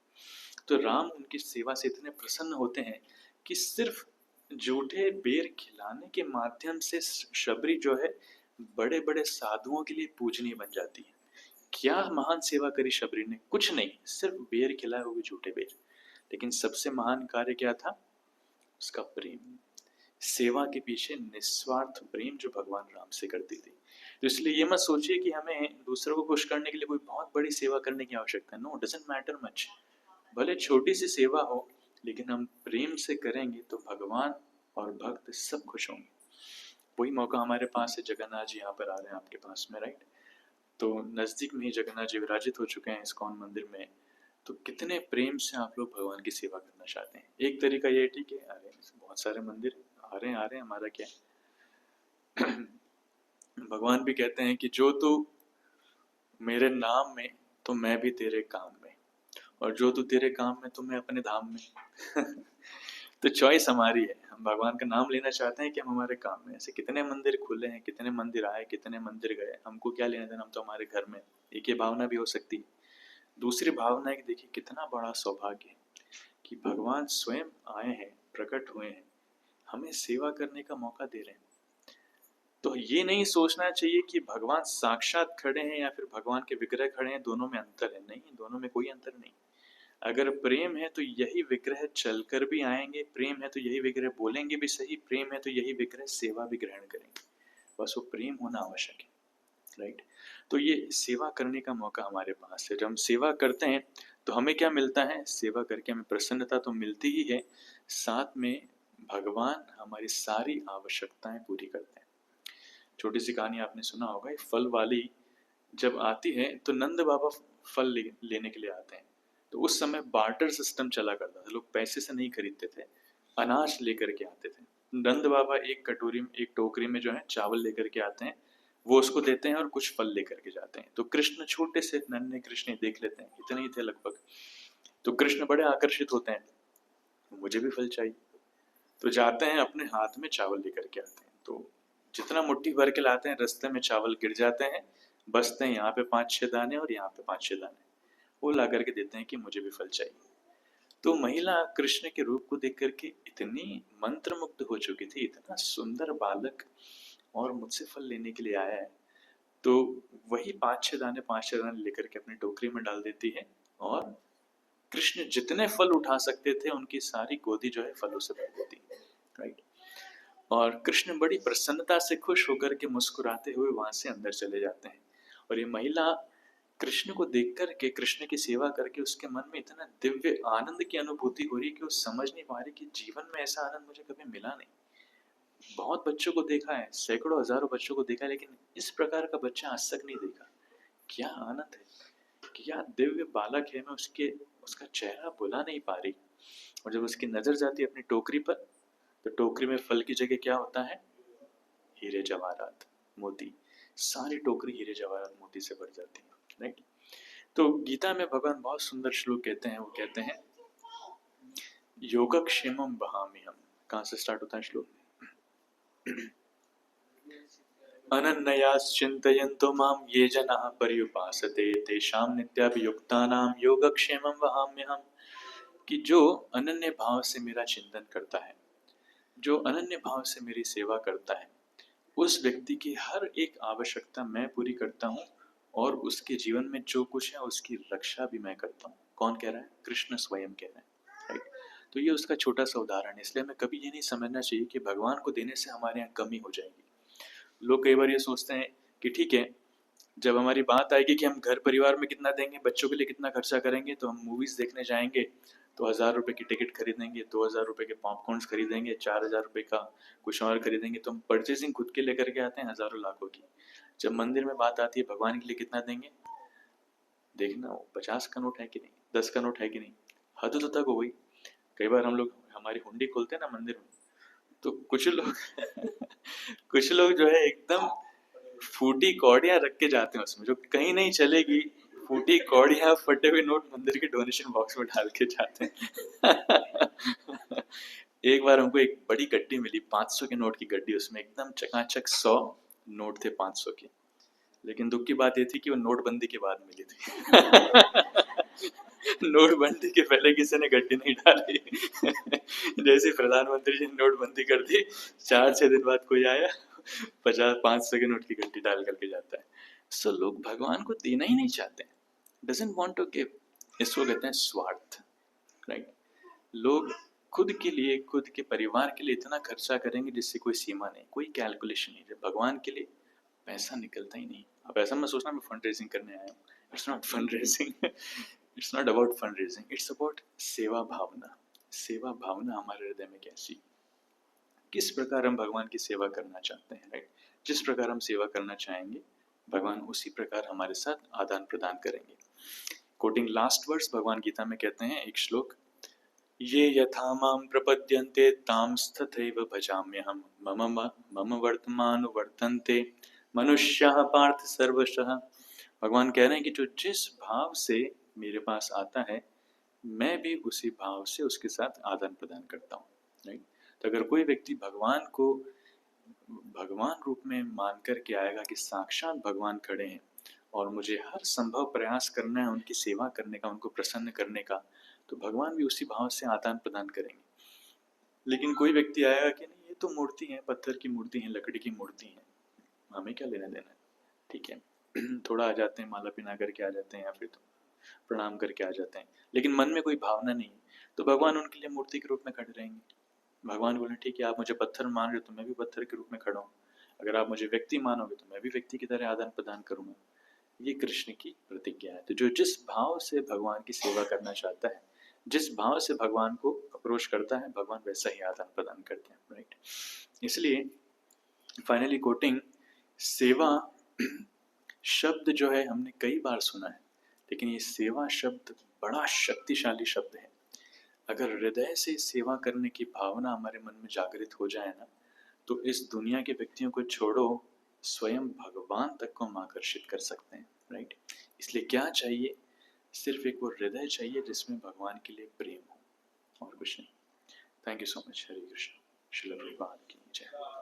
तो राम उनकी सेवा से इतने प्रसन्न होते हैं कि सिर्फ जूठे बेर खिलाने के माध्यम से शबरी जो है बड़े बड़े साधुओं के लिए पूजनीय बन जाती है। क्या महान सेवा करी शबरी ने, कुछ नहीं, सिर्फ बेर खिलाए, वो भी झूठे बेर। लेकिन सबसे महान कार्य क्या था, उसका प्रेम, सेवा के पीछे निस्वार्थ प्रेम जो भगवान राम से करती थी। तो इसलिए ये मत सोचिए कि हमें दूसरों को खुश करने के लिए कोई बहुत बड़ी सेवा करने की आवश्यकता है। No, doesn't matter much. भले छोटी सी सेवा हो, लेकिन हम प्रेम से करेंगे तो भगवान और भक्त सब खुश होंगे। वही मौका हमारे पास है, जगन्नाथ जी यहाँ पर आ रहे हैं आपके पास में, राइट। तो नज़दीक में ही जगन्नाथ जी विराजित हो चुके हैं इस्कॉन मंदिर में। तो कितने प्रेम से आप लोग भगवान की सेवा करना चाहते हैं। एक तरीका ये, ठीक है, आ रहे हैं बहुत सारे मंदिर, आ रहे हैं, हमारा क्या है भगवान भी कहते हैं कि जो तू मेरे नाम में तो मैं भी तेरे काम में, और जो तू तेरे काम में तो मैं अपने धाम में तो चॉइस हमारी है, हम भगवान का नाम लेना चाहते हैं कि हम हमारे काम में। ऐसे कितने मंदिर खुले हैं, कितने मंदिर आए, कितने मंदिर गए, हमको क्या लेना देना, हम तो हमारे घर में। एक ये भावना भी हो सकती है। दूसरी भावना है कि देखिए कितना बड़ा सौभाग्य है कि भगवान स्वयं आए हैं, प्रकट हुए हैं, हमें सेवा करने का मौका दे रहे हैं। तो ये नहीं सोचना चाहिए कि भगवान साक्षात खड़े हैं या फिर भगवान के विग्रह खड़े हैं, दोनों में अंतर है। नहीं, दोनों में कोई अंतर नहीं। अगर प्रेम है तो यही विग्रह चलकर भी आएंगे, प्रेम है तो यही विग्रह बोलेंगे भी सही, प्रेम है तो यही विग्रह सेवा भी ग्रहण करेंगे। बस वो प्रेम होना आवश्यक है, राइट। तो ये सेवा करने का मौका हमारे पास है। जब हम सेवा करते हैं तो हमें क्या मिलता है, सेवा करके हमें प्रसन्नता तो मिलती ही है, साथ में भगवान हमारी सारी आवश्यकताएं पूरी करते हैं। छोटी सी कहानी आपने सुना होगा, एक फल वाली जब आती है तो नंद बाबा फल लेने के लिए आते हैं। तो उस समय बार्टर सिस्टम चला करता था, लोग पैसे से नहीं खरीदते थे, अनाज लेकर के आते थे। नंद बाबा एक कटोरी में, एक टोकरी में जो है चावल लेकर के आते हैं, वो उसको देते हैं और कुछ फल लेकर के जाते हैं। तो कृष्ण छोटे से नन्हे कृष्ण देख लेते हैं, इतने ही थे लगभग। तो कृष्ण बड़े आकर्षित होते हैं, मुझे भी फल चाहिए। तो जाते हैं, अपने हाथ में चावल लेकर के आते हैं। तो जितना मुट्ठी भर के लाते हैं, रास्ते में चावल गिर जाते हैं, बचते हैं यहाँ पे 5-6 दाने और यहाँ पे 5-6 दाने। वो ला करके देते हैं कि मुझे भी फल चाहिए। तो महिला कृष्ण के रूप को देख करके इतनी मंत्रमुग्ध हो चुकी थी, इतना सुंदर बालक और मुझसे फल लेने के लिए आया है। तो वही 5-6 दाने लेकर के अपनी टोकरी में डाल देती है, और कृष्ण जितने फल उठा सकते थे उनकी सारी गोदी जो है फलों से भर देती है, राइट। और कृष्ण बड़ी प्रसन्नता से खुश होकर के मुस्कुराते हुए वहां से अंदर चले जाते हैं। और ये महिला कृष्ण को देख कर के, कृष्ण की सेवा करके उसके मन में इतना दिव्य आनंद की अनुभूति हो रही कि वो समझ नहीं पा रही कि जीवन में ऐसा आनंद मुझे कभी मिला नहीं। बहुत बच्चों को देखा है, सैकड़ों हजारों बच्चों को देखा है, लेकिन इस प्रकार का बच्चा आज तक नहीं देखा। क्या आनंद है, क्या दिव्य बालक है, मैं उसका चेहरा भुला नहीं पा रही। और जब उसकी नजर जाती है अपनी टोकरी पर, तो टोकरी में फल की जगह क्या होता है, हीरे जवाहरात, मोती। सारी टोकरी हीरे जवाहरात मोती से भर जाती है, राइट। तो गीता में भगवान बहुत सुंदर श्लोक कहते हैं, वो कहते हैं योगक्षेमम वहाम्यहम्। कहाँ से स्टार्ट होता है श्लोक, अनन्ययाश्चिन्तयन्तो मां ये जनाः पर्युपासते तेषां नित्याभियुक्तानां योगक्षेमं वहाम्यहम्। कि जो अनन्य भाव से मेरा चिंतन करता है, जो अनन्य भाव से मेरी सेवा करता है, उस व्यक्ति की हर एक आवश्यकता मैं पूरी करता हूँ, और उसके जीवन में जो कुछ है उसकी रक्षा भी मैं करता हूँ। कौन कह रहा है, कृष्ण स्वयं कह रहे हैं, राइट। तो ये उसका छोटा सा उदाहरण है। इसलिए हमें कभी ये नहीं समझना चाहिए कि भगवान को देने से हमारे यहाँ कमी हो जाएगी। लोग कई बार ये सोचते हैं कि ठीक है, जब हमारी बात आएगी कि हम घर परिवार में कितना देंगे, बच्चों के लिए कितना खर्चा करेंगे, तो हम मूवीज देखने जाएंगे तो 1000 रुपए की टिकट खरीदेंगे, 2000 रुपए के पॉपकॉर्न्स खरीदेंगे, 4000 रुपए का कुछ और खरीदेंगे। तो हम परचेसिंग खुद के लेकर के आते हैं हजारों लाखों की। जब मंदिर में बात आती है भगवान के लिए कितना देंगे, देखना वो 50 का नोट है कि नहीं, 10 का नोट है कि नहीं, हद तो तक हो गई। कई बार हम लोग हमारी हुंडी खोलते हैं ना मंदिर में, तो कुछ लोग कुछ लोग जो है एकदम फूटी कौड़ियां रख के जाते हैं उसमें, जो कहीं नहीं चलेगी, फूटी कौड़ियां फटे हुए नोट मंदिर के डोनेशन बॉक्स में डाल के जाते हैं। एक बार हमको एक बड़ी गड्डी मिली, 500 के नोट की गड्डी, उसमें एकदम चकाचक 100 नोट थे 500 के। लेकिन दुख की बात ये थी कि वो नोटबंदी के बाद मिली थी। नोटबंदी के पहले किसी ने गड्डी नहीं डाली। जैसे प्रधानमंत्री जी ने नोटबंदी कर दी, 4-6 दिन बाद कोई आया 50-500 के नोट की गड्डी डाल करके जाता है। सो लोग भगवान को देना ही नहीं चाहते, डजंट वांट टू गिव। इसको कहते हैं स्वार्थ, राइट। लोग खुद के लिए, खुद के परिवार के लिए इतना खर्चा करेंगे जिससे कोई सीमा नहीं, कोई कैलकुलेशन नहीं। जब भगवान के लिए पैसा निकलता ही नहीं। अब ऐसा मत सोचना मैं फंड रेजिंग करने आया हूँ, it's not fund raising, it's not about fund raising, it's about सेवा भावना। सेवा भावना हमारे हृदय में कैसी, किस प्रकार हम भगवान की सेवा करना चाहते हैं, राइट। जिस प्रकार हम सेवा करना चाहेंगे भगवान उसी प्रकार हमारे साथ आदान प्रदान करेंगे। कोटिंग लास्ट वर्स, भगवान गीता में कहते हैं एक श्लोक, ये यथा मां प्रपद्यन्ते तांस्तथैव भजाम्यहम् मम वर्तमानुवर्तन्ते मनुष्याः पार्थ सर्वशः। भगवान कह रहे हैं कि जो जिस भाव से मेरे पास आता है मैं भी उसी भाव से उसके साथ आदान प्रदान करता हूँ, राइट। तो अगर कोई व्यक्ति भगवान को भगवान रूप में मान कर के आएगा कि साक्षात भगवान खड़े हैं और मुझे हर संभव प्रयास करना है उनकी सेवा करने का, उनको प्रसन्न करने का, तो भगवान भी उसी भाव से आदान प्रदान करेंगे। लेकिन कोई व्यक्ति आएगा कि नहीं ये तो मूर्ति है, पत्थर की मूर्ति है, लकड़ी की मूर्ति है, हमें क्या लेना देना है, ठीक है। थोड़ा आ जाते हैं, माला पहना करके आ जाते हैं या फिर तो प्रणाम करके आ जाते हैं, लेकिन मन में कोई भावना नहीं है, तो भगवान उनके लिए मूर्ति के रूप में खड़े रहेंगे। भगवान बोले ठीक है, आप मुझे पत्थर मान रहे हो तो मैं भी पत्थर के रूप में खड़ा हूँ, अगर आप मुझे व्यक्ति मानोगे तो मैं भी व्यक्ति की तरह आदान प्रदान करूंगा। ये कृष्ण की प्रतिज्ञा है। तो जो जिस भाव से भगवान की सेवा करना चाहता है, जिस भाव से भगवान को अप्रोच करता है, भगवान वैसा ही आदान प्रदान करते हैं, राइट। इसलिए फाइनली कोटिंग, सेवा शब्द जो है हमने कई बार सुना है, लेकिन ये सेवा शब्द बड़ा शक्तिशाली शब्द है। अगर हृदय से सेवा करने की भावना हमारे मन में जागृत हो जाए ना, तो इस दुनिया के व्यक्तियों को छोड़ो, स्वयं भगवान तक को हम आकर्षित कर सकते हैं, राइट। इसलिए क्या चाहिए, सिर्फ एक वो हृदय चाहिए जिसमें भगवान के लिए प्रेम हो, और कुछ नहीं। Thank you so much. Hare Krishna. Srila Prabhupada की जय।